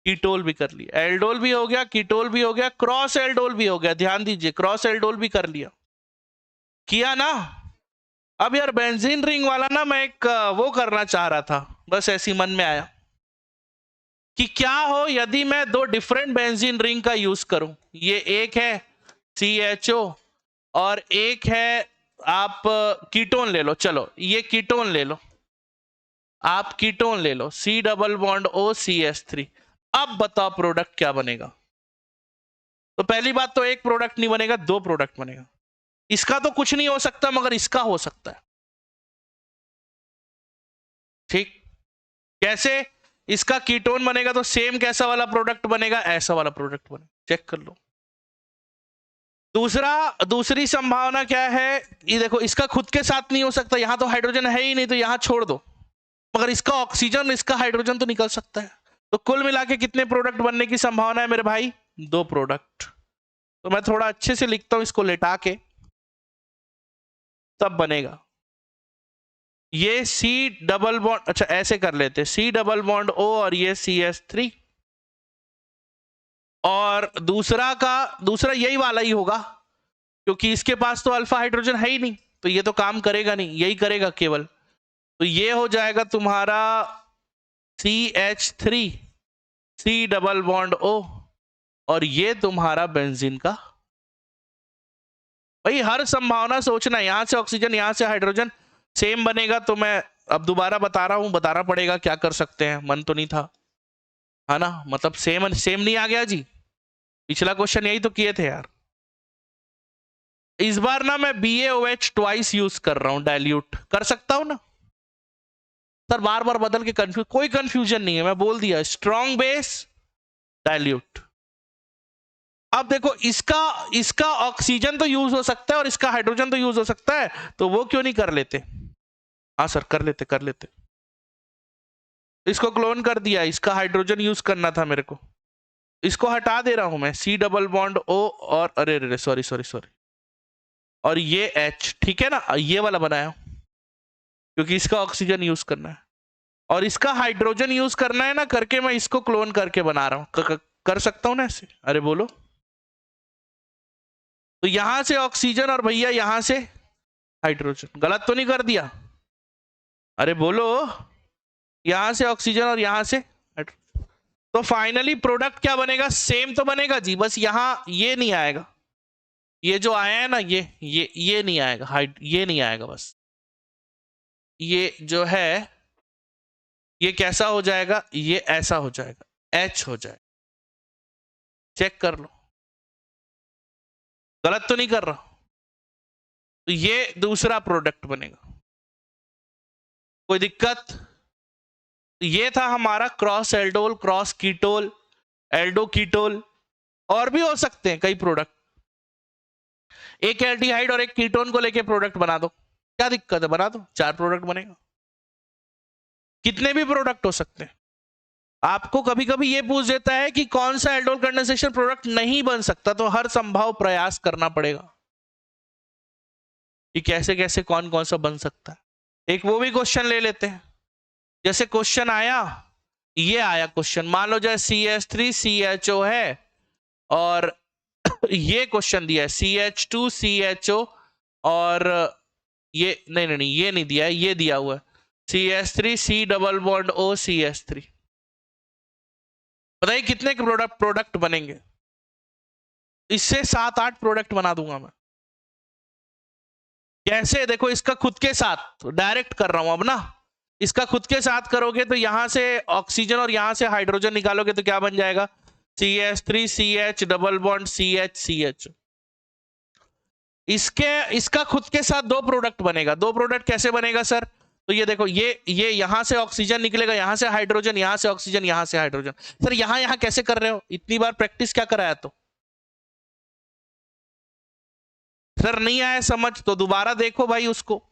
कीटोल भी कर लिया। एल्डोल भी हो गया, कीटोल भी हो गया, क्रॉस एल्डोल भी हो गया। ध्यान दीजिए, क्रॉस एल्डोल भी कर लिया, किया ना। अब यार बेंजीन रिंग वाला ना मैं एक वो करना चाह रहा था, बस ऐसी मन में आया कि क्या हो यदि मैं 2 डिफरेंट बेंजीन रिंग का यूज करूं। ये एक है CHO और एक है, आप कीटोन ले लो, चलो ये कीटोन ले लो, आप कीटोन ले लो, C double bond O CH3। अब बताओ प्रोडक्ट क्या बनेगा। तो पहली बात तो एक प्रोडक्ट नहीं बनेगा, 2 प्रोडक्ट बनेगा। इसका तो कुछ नहीं हो सकता मगर इसका हो सकता है। ठीक, कैसे, इसका कीटोन बनेगा तो सेम कैसा वाला प्रोडक्ट बनेगा, ऐसा वाला प्रोडक्ट बनेगा, चेक कर लो। दूसरी संभावना क्या है, ये देखो, इसका खुद के साथ नहीं हो सकता, यहां तो हाइड्रोजन है ही नहीं, तो यहां छोड़ दो, मगर इसका ऑक्सीजन इसका हाइड्रोजन तो निकल सकता है। तो कुल मिला के कितने प्रोडक्ट बनने की संभावना है मेरे भाई, 2 प्रोडक्ट। तो मैं थोड़ा अच्छे से लिखता हूं इसको लेटा के, तब बनेगा ये C डबल बॉन्ड, अच्छा ऐसे कर लेते, C डबल बॉन्ड O और ये CH3, और दूसरा यही वाला ही होगा, क्योंकि इसके पास तो अल्फा हाइड्रोजन है ही नहीं, तो ये तो काम करेगा नहीं, यही करेगा केवल। तो ये हो जाएगा तुम्हारा CH3 C double bond O, और ये तुम्हारा बेंजीन का। भाई हर संभावना सोचना, यहां से ऑक्सीजन यहां से हाइड्रोजन सेम बनेगा। तो मैं अब दोबारा बता रहा हूं, बताना पड़ेगा क्या कर सकते हैं, मन तो नहीं था, है ना, मतलब सेम सेम नहीं आ गया जी, पिछला क्वेश्चन यही तो किए थे यार। इस बार ना मैं BaOH ट्वाइस यूज कर रहा हूं, डाइल्यूट कर सकता हूं ना सर, बार बार बदल के कंफ्यूज, कोई कंफ्यूजन नहीं है, मैं बोल दिया, स्ट्रॉन्ग बेस डाइल्यूट। अब देखो, इसका ऑक्सीजन तो यूज हो सकता है और इसका हाइड्रोजन तो यूज हो सकता है, तो वो क्यों नहीं कर लेते। हाँ सर कर लेते। इसको क्लोन कर दिया, इसका हाइड्रोजन यूज करना था मेरे को, इसको हटा दे रहा हूं मैं, C डबल बॉन्ड O और, अरे सॉरी, और ये H, ठीक है ना, ये वाला बनाया क्योंकि इसका ऑक्सीजन यूज करना है और इसका हाइड्रोजन यूज करना है ना, करके मैं इसको क्लोन करके बना रहा हूं। कर सकता हूं ना ऐसे? अरे बोलो। तो यहां से ऑक्सीजन और भैया यहां से हाइड्रोजन। गलत तो नहीं कर दिया? अरे बोलो। यहां से ऑक्सीजन और यहां से हाइड्रोजन। तो फाइनली प्रोडक्ट क्या बनेगा? सेम तो बनेगा जी, बस यहां ये नहीं आएगा। ये जो आया है ना, ये नहीं आएगा, ये नहीं आएगा। बस ये जो है ये कैसा हो जाएगा? ये ऐसा हो जाएगा, H हो जाएगा। चेक कर लो, गलत तो नहीं कर रहा। तो ये दूसरा प्रोडक्ट बनेगा। कोई दिक्कत? ये था हमारा cross aldol, cross ketol, Aldo ketol. और भी हो सकते हैं कई प्रोडक्ट। एक एल्डिहाइड और एक कीटोन को लेके प्रोडक्ट बना दो, क्या दिक्कत है? बना दो, 4 प्रोडक्ट बनेगा। कितने भी प्रोडक्ट हो सकते हैं। आपको कभी कभी ये पूछ देता है कि कौन सा एल्डोल कंडेंसेशन प्रोडक्ट नहीं बन सकता, तो हर संभव प्रयास करना पड़ेगा कि कैसे कैसे कौन कौन सा बन सकता है। एक वो भी क्वेश्चन ले लेते हैं। जैसे क्वेश्चन आया, ये आया क्वेश्चन, मान लो जैसे CH3CHO है और ये क्वेश्चन दिया है CH2CHO और ये नहीं ये नहीं दिया है, ये दिया हुआ है CH3C double bond O CH3। बताइए कितने प्रोडक्ट बनेंगे? इससे 7-8 प्रोडक्ट बना दूंगा मैं। कैसे? देखो, इसका खुद के साथ डायरेक्ट कर रहा हूं अब ना। इसका खुद के साथ करोगे तो यहां से ऑक्सीजन और यहां से हाइड्रोजन निकालोगे तो क्या बन जाएगा? CH3CH डबल बॉन्ड CH इसका खुद के साथ 2 प्रोडक्ट बनेगा। 2 प्रोडक्ट कैसे बनेगा सर? तो ये देखो, ये यहां से ऑक्सीजन निकलेगा, यहां से हाइड्रोजन, यहां से ऑक्सीजन, यहां से हाइड्रोजन। सर यहां कैसे कर रहे हो? इतनी बार प्रैक्टिस क्या कराया? तो सर नहीं आया समझ तो दोबारा देखो भाई उसको।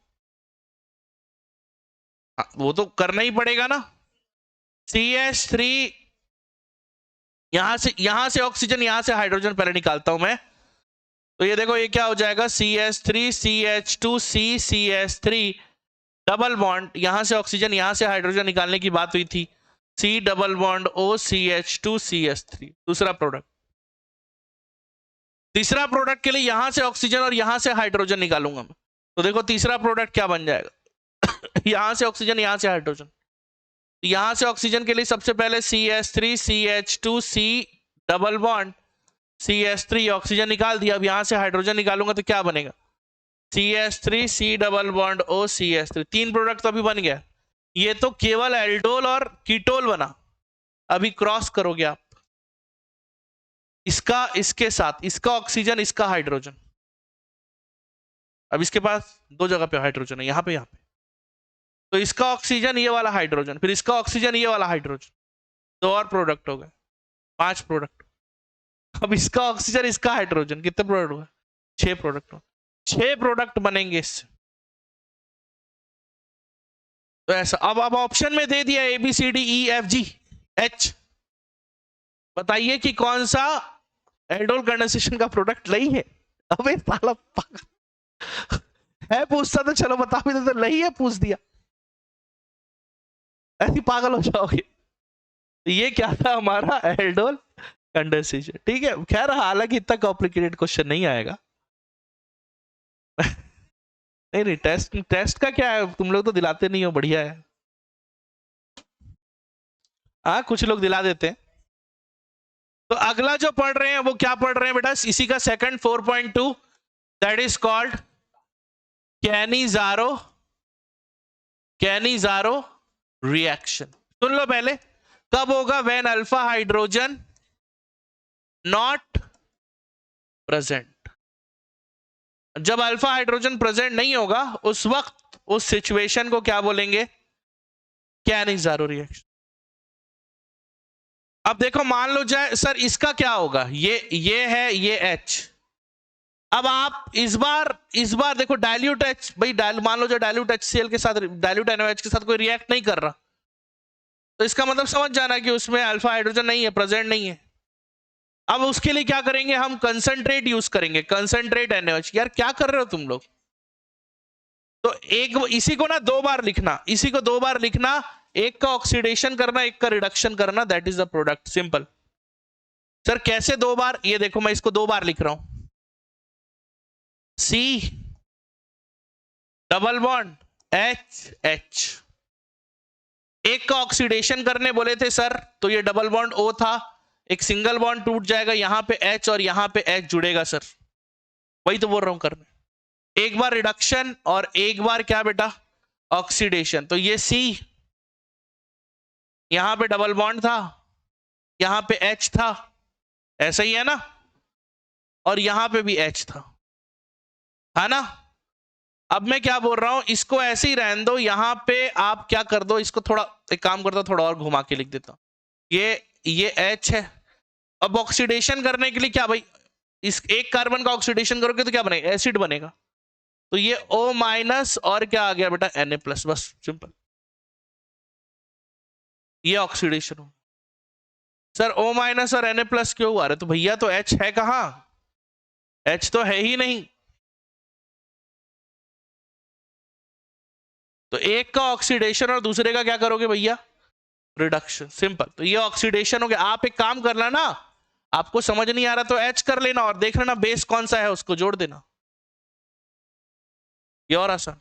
वो तो करना ही पड़ेगा ना। CH3 यहां से ऑक्सीजन, यहां से हाइड्रोजन पहले निकालता हूं मैं। तो ये देखो, ये क्या हो जाएगा? CH3CH2C CH3 डबल बॉन्ड, यहां से ऑक्सीजन, यहां से हाइड्रोजन निकालने की बात हुई थी, C double bond O CH2 CH3। दूसरा प्रोडक्ट। तीसरा प्रोडक्ट के लिए यहां से ऑक्सीजन और यहां से हाइड्रोजन निकालूंगा मैं। तो देखो तीसरा प्रोडक्ट क्या बन जाएगा? यहां से ऑक्सीजन, यहां से हाइड्रोजन। यहां से ऑक्सीजन के लिए सबसे पहले CH3CH2C double bond CH3, oxygen निकाल दिया। अब यहां से हाइड्रोजन निकालूंगा तो क्या बनेगा? CH3C double bond O CH3। 3 product तो अभी बन गया। ये तो केवल एल्डोल और कीटोल बना। अभी क्रॉस करोगे आप इसका इसके साथ, इसका ऑक्सीजन, इसका हाइड्रोजन। अब इसके पास 2 जगह पे हाइड्रोजन है, यहां पे यहां पे। तो इसका ऑक्सीजन, ये वाला हाइड्रोजन, फिर इसका ऑक्सीजन, ये वाला हाइड्रोजन। 2 और प्रोडक्ट हो गए, 5 प्रोडक्ट। अब इसका ऑक्सीजन, इसका हाइड्रोजन, कितने प्रोडक्ट हुए? 6 प्रोडक्ट। 6 प्रोडक्ट बनेंगे इससे। तो ऐसा अब ऑप्शन में दे दिया ABCDEFGH। बताइए कि कौन सा एल्डोल कंडेंसेशन का प्रोडक्ट नहीं है? अबे साला है, पूछता तो चलो बता भी देते, नहीं है पूछ दिया, ऐसी पागल हो जाओगे। ये क्या था हमारा एल्डोल कंडेंसेशन। ठीक है, खैर हालांकि इतना कॉम्प्लिकेटेड क्वेश्चन नहीं आएगा। नहीं टेस्ट का क्या है, तुम लोग तो दिलाते नहीं हो, बढ़िया है। हाँ, कुछ लोग दिला देते हैं। तो अगला जो पढ़ रहे हैं वो क्या पढ़ रहे हैं बेटा? इसी का second 4.2, that is called Cannizzaro reaction. सुन लो पहले, कब होगा? When alpha hydrogen not present. जब अल्फा हाइड्रोजन प्रेजेंट नहीं होगा उस वक्त उस सिचुएशन को क्या बोलेंगे? Cannizzaro reaction. अब देखो, मान लो जाए सर इसका क्या होगा? ये है, ये H। अब आप इस बार देखो डाइल्यूट H, भाई मान लो जो डाइल्यूट HCl के साथ, डाइल्यूट NaOH के साथ कोई रिएक्ट नहीं कर रहा, तो इसका मतलब समझ जाना कि उसमें अल्फा हाइड्रोजन नहीं है, प्रेजेंट नहीं है। अब उसके लिए क्या करेंगे, हम कंसंट्रेट यूज करेंगे, कंसंट्रेट NaOH। यार क्या कर रहे हो तुम लोग? तो एक इसी को ना 2 बार लिखना, इसी को 2 बार लिखना, एक का ऑक्सीडेशन करना, एक का रिडक्शन करना, that is the product, simple. Sir कैसे 2 बार? ये देखो मैं इसको 2 बार लिख रहा हूं, C डबल बॉन्ड H। एक का ऑक्सीडेशन करने बोले थे सर, तो ये डबल बॉन्ड O था, एक सिंगल बॉन्ड टूट जाएगा, यहां पे H और यहां पे H जुड़ेगा सर, वही तो बोल रहा हूं करने। एक बार रिडक्शन और एक बार क्या बेटा, ऑक्सीडेशन। तो ये C, यहां पे डबल बॉन्ड था, यहां पे H था, ऐसा ही है ना, और यहां पे भी H था, है ना। अब मैं क्या बोल रहा हूं, इसको ऐसे ही रहने दो, यहां पे आप क्या कर दो, इसको थोड़ा एक काम करता, थोड़ा और घुमा के लिख देता हूं, ये H है। अब ऑक्सीडेशन करने के लिए क्या भाई, इस एक कार्बन का ऑक्सीडेशन करोगे तो क्या बनेगा, एसिड बनेगा। तो ये O- और क्या आ गया बेटा, Na+, बस सिंपल, ये ऑक्सीडेशन हो। सर O- और Na+ क्यों आ रहे, तो भैया तो H है कहां, H तो है ही नहीं। तो एक का ऑक्सीडेशन और दूसरे का क्या करोगे भैया, रिडक्शन, सिंपल। तो ये ऑक्सीडेशन हो गया। आप एक काम करना ना, आपको समझ नहीं आ रहा तो H कर लेना और देख लेना बेस कौन सा है, उसको जोड़ देना, ये और आसान।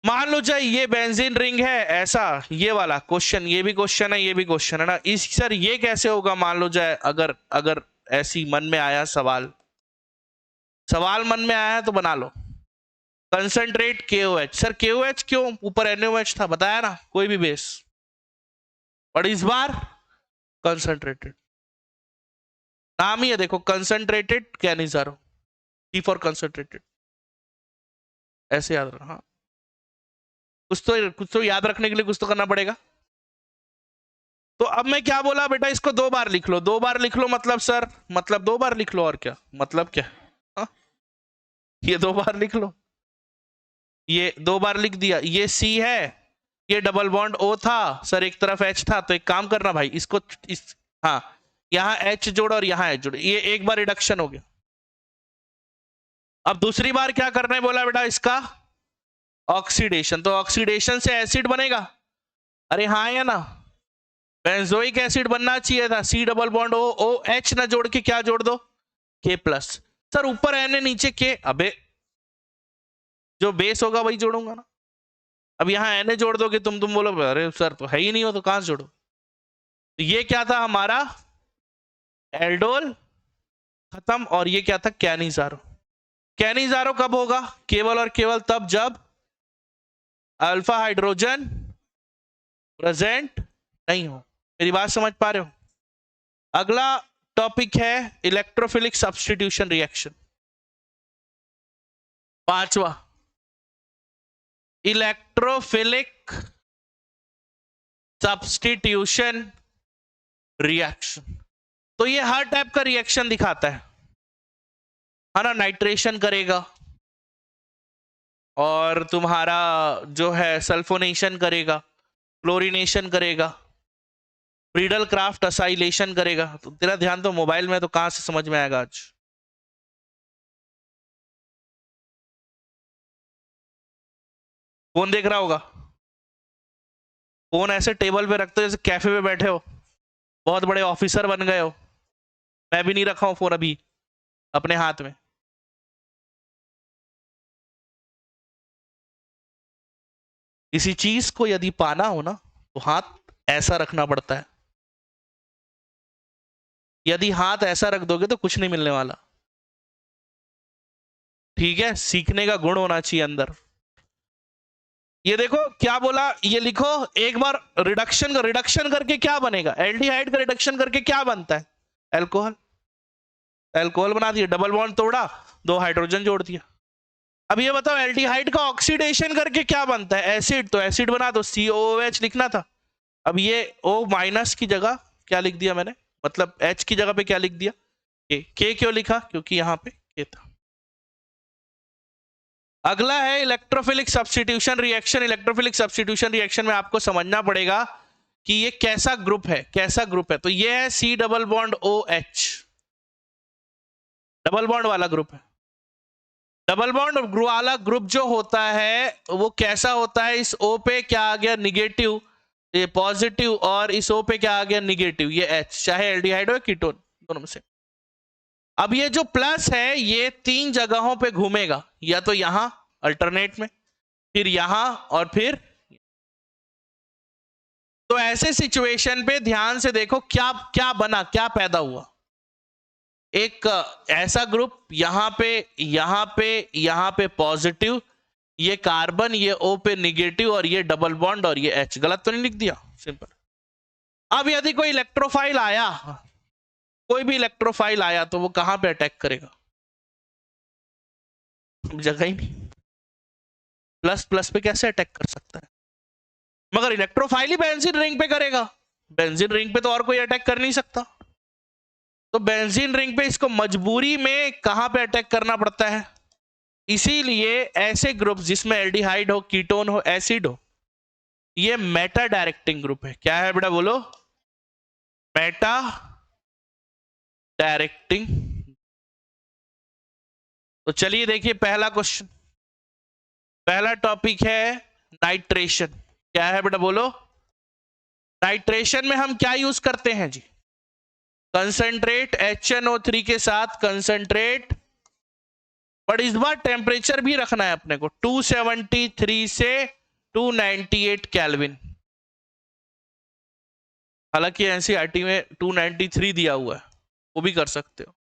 मान लो चाहे ये बेंजीन रिंग है ऐसा, ये वाला क्वेश्चन, ये भी क्वेश्चन है, ये भी क्वेश्चन है ना, इस सर ये कैसे होगा, मान लो जाए अगर अगर ऐसी मन में आया सवाल, सवाल मन में आया है तो बना लो। कंसंट्रेट KOH, सर KOH क्यों, ऊपर NaOH था, बताया ना, कोई भी बेस, और इस बार कंसंट्रेटेड, नाम ही है देखो, concentrated Cannizzaro, T for concentrated, ऐसे याद रखना। हाँ, कुछ तो याद रखने के लिए कुछ तो करना पड़ेगा। तो अब मैं क्या बोला बेटा, इसको 2 बार लिख लो, 2 बार लिख लो, मतलब सर, मतलब 2 बार लिख लो, और क्या मतलब, क्या हा? ये 2 बार लिख लो, ये 2 बार लिख दिया, ये C है, ये डबल बॉन्ड O था सर, एक तरफ H था, तो एक काम करना भाई, इसको इस, हाँ, यहां H जोड़ और यहां H जोड़, ये एक बार रिडक्शन हो गया। अब दूसरी बार क्या करना है बोला बेटा, इसका ऑक्सीडेशन, तो ऑक्सीडेशन से एसिड बनेगा, अरे हाँ या ना, बेंजोइक एसिड बनना चाहिए था, C डबल बॉन्ड OH ना जोड़ के क्या जोड़ दो, K+। सर ऊपर Na नीचे K, अबे जो बेस होगा वही जोड़ूंगा ना। अब यहाँ Na जोड़ दोगे तुम बोलो अरे सर तो है ही नहीं हो, तो कहां से जोड़ो। तो ये क्या था हमारा, एल्डोल खत्म, और ये क्या था, कैनिजारो। कैनिजारो कब होगा, केवल और केवल तब जब अल्फा हाइड्रोजन प्रेजेंट नहीं हो। मेरी बात समझ पा रहे हो? अगला टॉपिक है इलेक्ट्रोफिलिक सब्स्टिट्यूशन रिएक्शन, 5वां, इलेक्ट्रोफिलिक सब्स्टिट्यूशन रिएक्शन। तो ये हर टाइप का रिएक्शन दिखाता है ना, नाइट्रेशन करेगा, और तुम्हारा जो है सल्फोनेशन करेगा, क्लोरीनेशन करेगा, फ्रीडल क्राफ्ट असाइलेशन करेगा। तो तेरा ध्यान तो मोबाइल में, तो कहां से समझ में आएगा आज। फोन देख रहा होगा, फोन ऐसे टेबल पे रखते हो जैसे कैफे में बैठे हो, बहुत बड़े ऑफिसर बन गए हो। मैं भी नहीं रखा हूं फोन अभी अपने हाथ में। किसी चीज को यदि पाना हो ना, तो हाथ ऐसा रखना पड़ता है, यदि हाथ ऐसा रख दोगे तो कुछ नहीं मिलने वाला, ठीक है, सीखने का गुण होना चाहिए अंदर। ये देखो क्या बोला, ये लिखो एक बार, रिडक्शन करके क्या बनेगा, एल्डिहाइड का रिडक्शन करके क्या बनता है, एल्कोहल, एल्कोहल बना दिया, डबल बॉन्ड तोड़ा, 2 हाइड्रोजन जोड़ दिया। अब ये बताओ एल्डिहाइड का ऑक्सीडेशन करके क्या बनता है, एसिड, तो एसिड बना दो, COOH लिखना था। अब ये O- की जगह क्या लिख दिया मैंने, मतलब H की जगह पे क्या लिख दिया, K क्यों लिखा, क्योंकि यहां पे K था। अगला है electrophilic substitution reaction. Electrophilic substitution reaction में आपको समझना पड़ेगा कि ये कैसा ग्रुप है, कैसा ग्रुप है। तो ये है C double bond OH, double bond वाला ग्रुप है। डबल बॉन्ड वाला ग्रुप जो होता है वो कैसा होता है, इस O पे क्या आ गया निगेटिव, ये पॉजिटिव, और इस O पे क्या आ गया निगेटिव, ये H, चाहे एल्डिहाइड हो कीटोन, दोनों में से। अब ये जो प्लस है ये 3 जगहों पे घूमेगा, या तो यहां अल्टरनेट में, फिर यहां, और फिर। तो ऐसे सिचुएशन पे ध्यान से देखो क्या क्या बना, क्या पैदा हुआ। एक ऐसा ग्रुप, यहां पे यहां पे यहां पे पॉजिटिव, ये कार्बन, ये O पे निगेटिव, और ये डबल बॉन्ड, और ये H। गलत तो नहीं लिख दिया? सिंपल। अब यदि कोई इलेक्ट्रोफाइल आया, कोई भी इलेक्ट्रोफाइल आया, तो वो कहां पे अटैक करेगा? जगह ही नहीं। प्लस प्लस पे कैसे अटैक कर सकता है? मगर इलेक्ट्रोफाइल ही बेंजीन रिंग पे करेगा, बेंजीन रिंग पे तो और कोई अटैक कर नहीं सकता। तो बेंजीन रिंग पे इसको मजबूरी में कहां पे अटैक करना पड़ता है। इसीलिए ऐसे ग्रुप जिसमें एल्डिहाइड हो, कीटोन हो, एसिड हो, ये मेटा डायरेक्टिंग ग्रुप है। क्या है बेटा बोलो? Meta directing. तो चलिए देखिए पहला क्वेश्चन, पहला टॉपिक है नाइट्रेशन। क्या है बेटा बोलो? नाइट्रेशन में हम क्या यूज करते हैं जी? कंसंट्रेट HNO3 के साथ कंसंट्रेट, पर इस बार टेम्परेचर भी रखना है अपने को, 273 से 298 केल्विन। हालांकि एनसीईआरटी में 293 दिया हुआ है, वो भी कर सकते हो।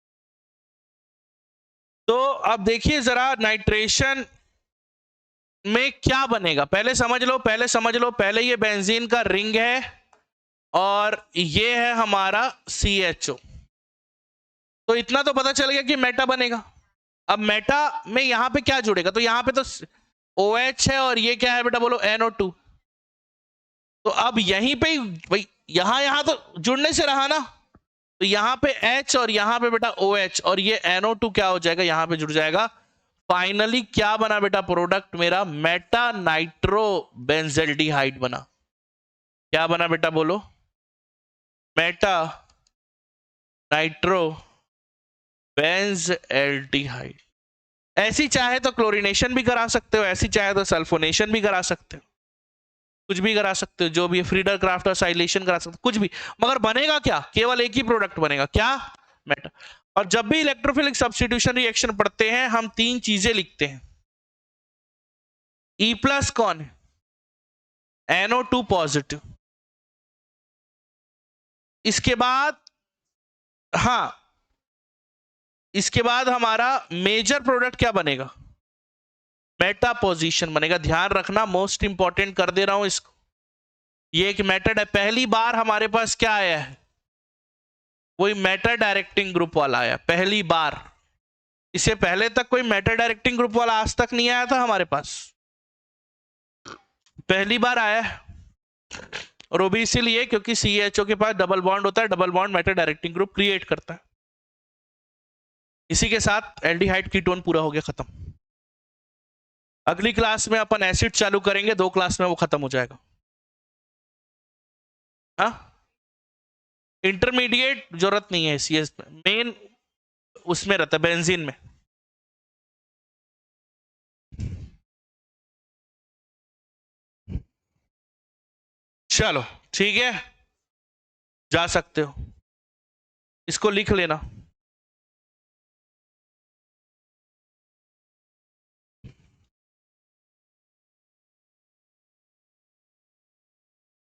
तो अब देखिए जरा नाइट्रेशन में क्या बनेगा, पहले समझ लो, पहले समझ लो। पहले ये बेंजीन का रिंग है और ये है हमारा CHO। तो इतना तो पता चल गया कि मेटा बनेगा। अब मेटा में यहां पे क्या जुड़ेगा? तो यहां पे तो OH है, और ये क्या है बेटा बोलो? NO2। तो अब यहीं पे भाई, यहां तो जुड़ने से रहा ना, तो यहां पे H और यहां पे बेटा OH, और ये NO2 क्या हो जाएगा? यहां पे जुड़ जाएगा। फाइनली क्या बना बेटा प्रोडक्ट मेरा? मेटा नाइट्रो बेंजल्डिहाइड बना। क्या बना बेटा बोलो? Meta nitro benzaldehyde. ऐसी चाहे तो क्लोरीनेशन भी करा सकते हो, ऐसी चाहे तो सल्फोनेशन भी करा सकते हो, कुछ भी करा सकते हो, जो भी फ्रीडर क्राफ्ट और साइलेशन करा सकते हो, कुछ भी। मगर बनेगा क्या? केवल एक ही प्रोडक्ट बनेगा। क्या? मेटा। और जब भी इलेक्ट्रोफिलिक सब्स्टिट्यूशन रिएक्शन पढ़ते हैं हम 3 चीजें लिखते हैं। E+ कौन है? NO2 positive. इसके बाद, हाँ, इसके बाद हमारा मेजर प्रोडक्ट क्या बनेगा? मेटा पोजीशन बनेगा। ध्यान रखना, मोस्ट इंपॉर्टेंट कर दे रहा हूं इसको। ये एक मेथड है, पहली बार हमारे पास क्या आया है? वही मेटा डायरेक्टिंग ग्रुप वाला आया पहली बार। इससे पहले तक कोई मेटा डायरेक्टिंग ग्रुप वाला आज तक नहीं आया था हमारे पास, पहली बार आया है। और वो भी इसीलिए क्योंकि CHO के पास डबल बॉन्ड होता है, double bond Meta directing group create करता है। इसी के साथ एल्डिहाइड कीटोन पूरा हो गया, खत्म। अगली क्लास में अपन एसिड चालू करेंगे, 2 क्लास में वो खत्म हो जाएगा। हाँ, इंटरमीडिएट जरूरत नहीं है CS में, मेन उसमें रहता है बेंजीन में। चलो ठीक है, जा सकते हो, इसको लिख लेना।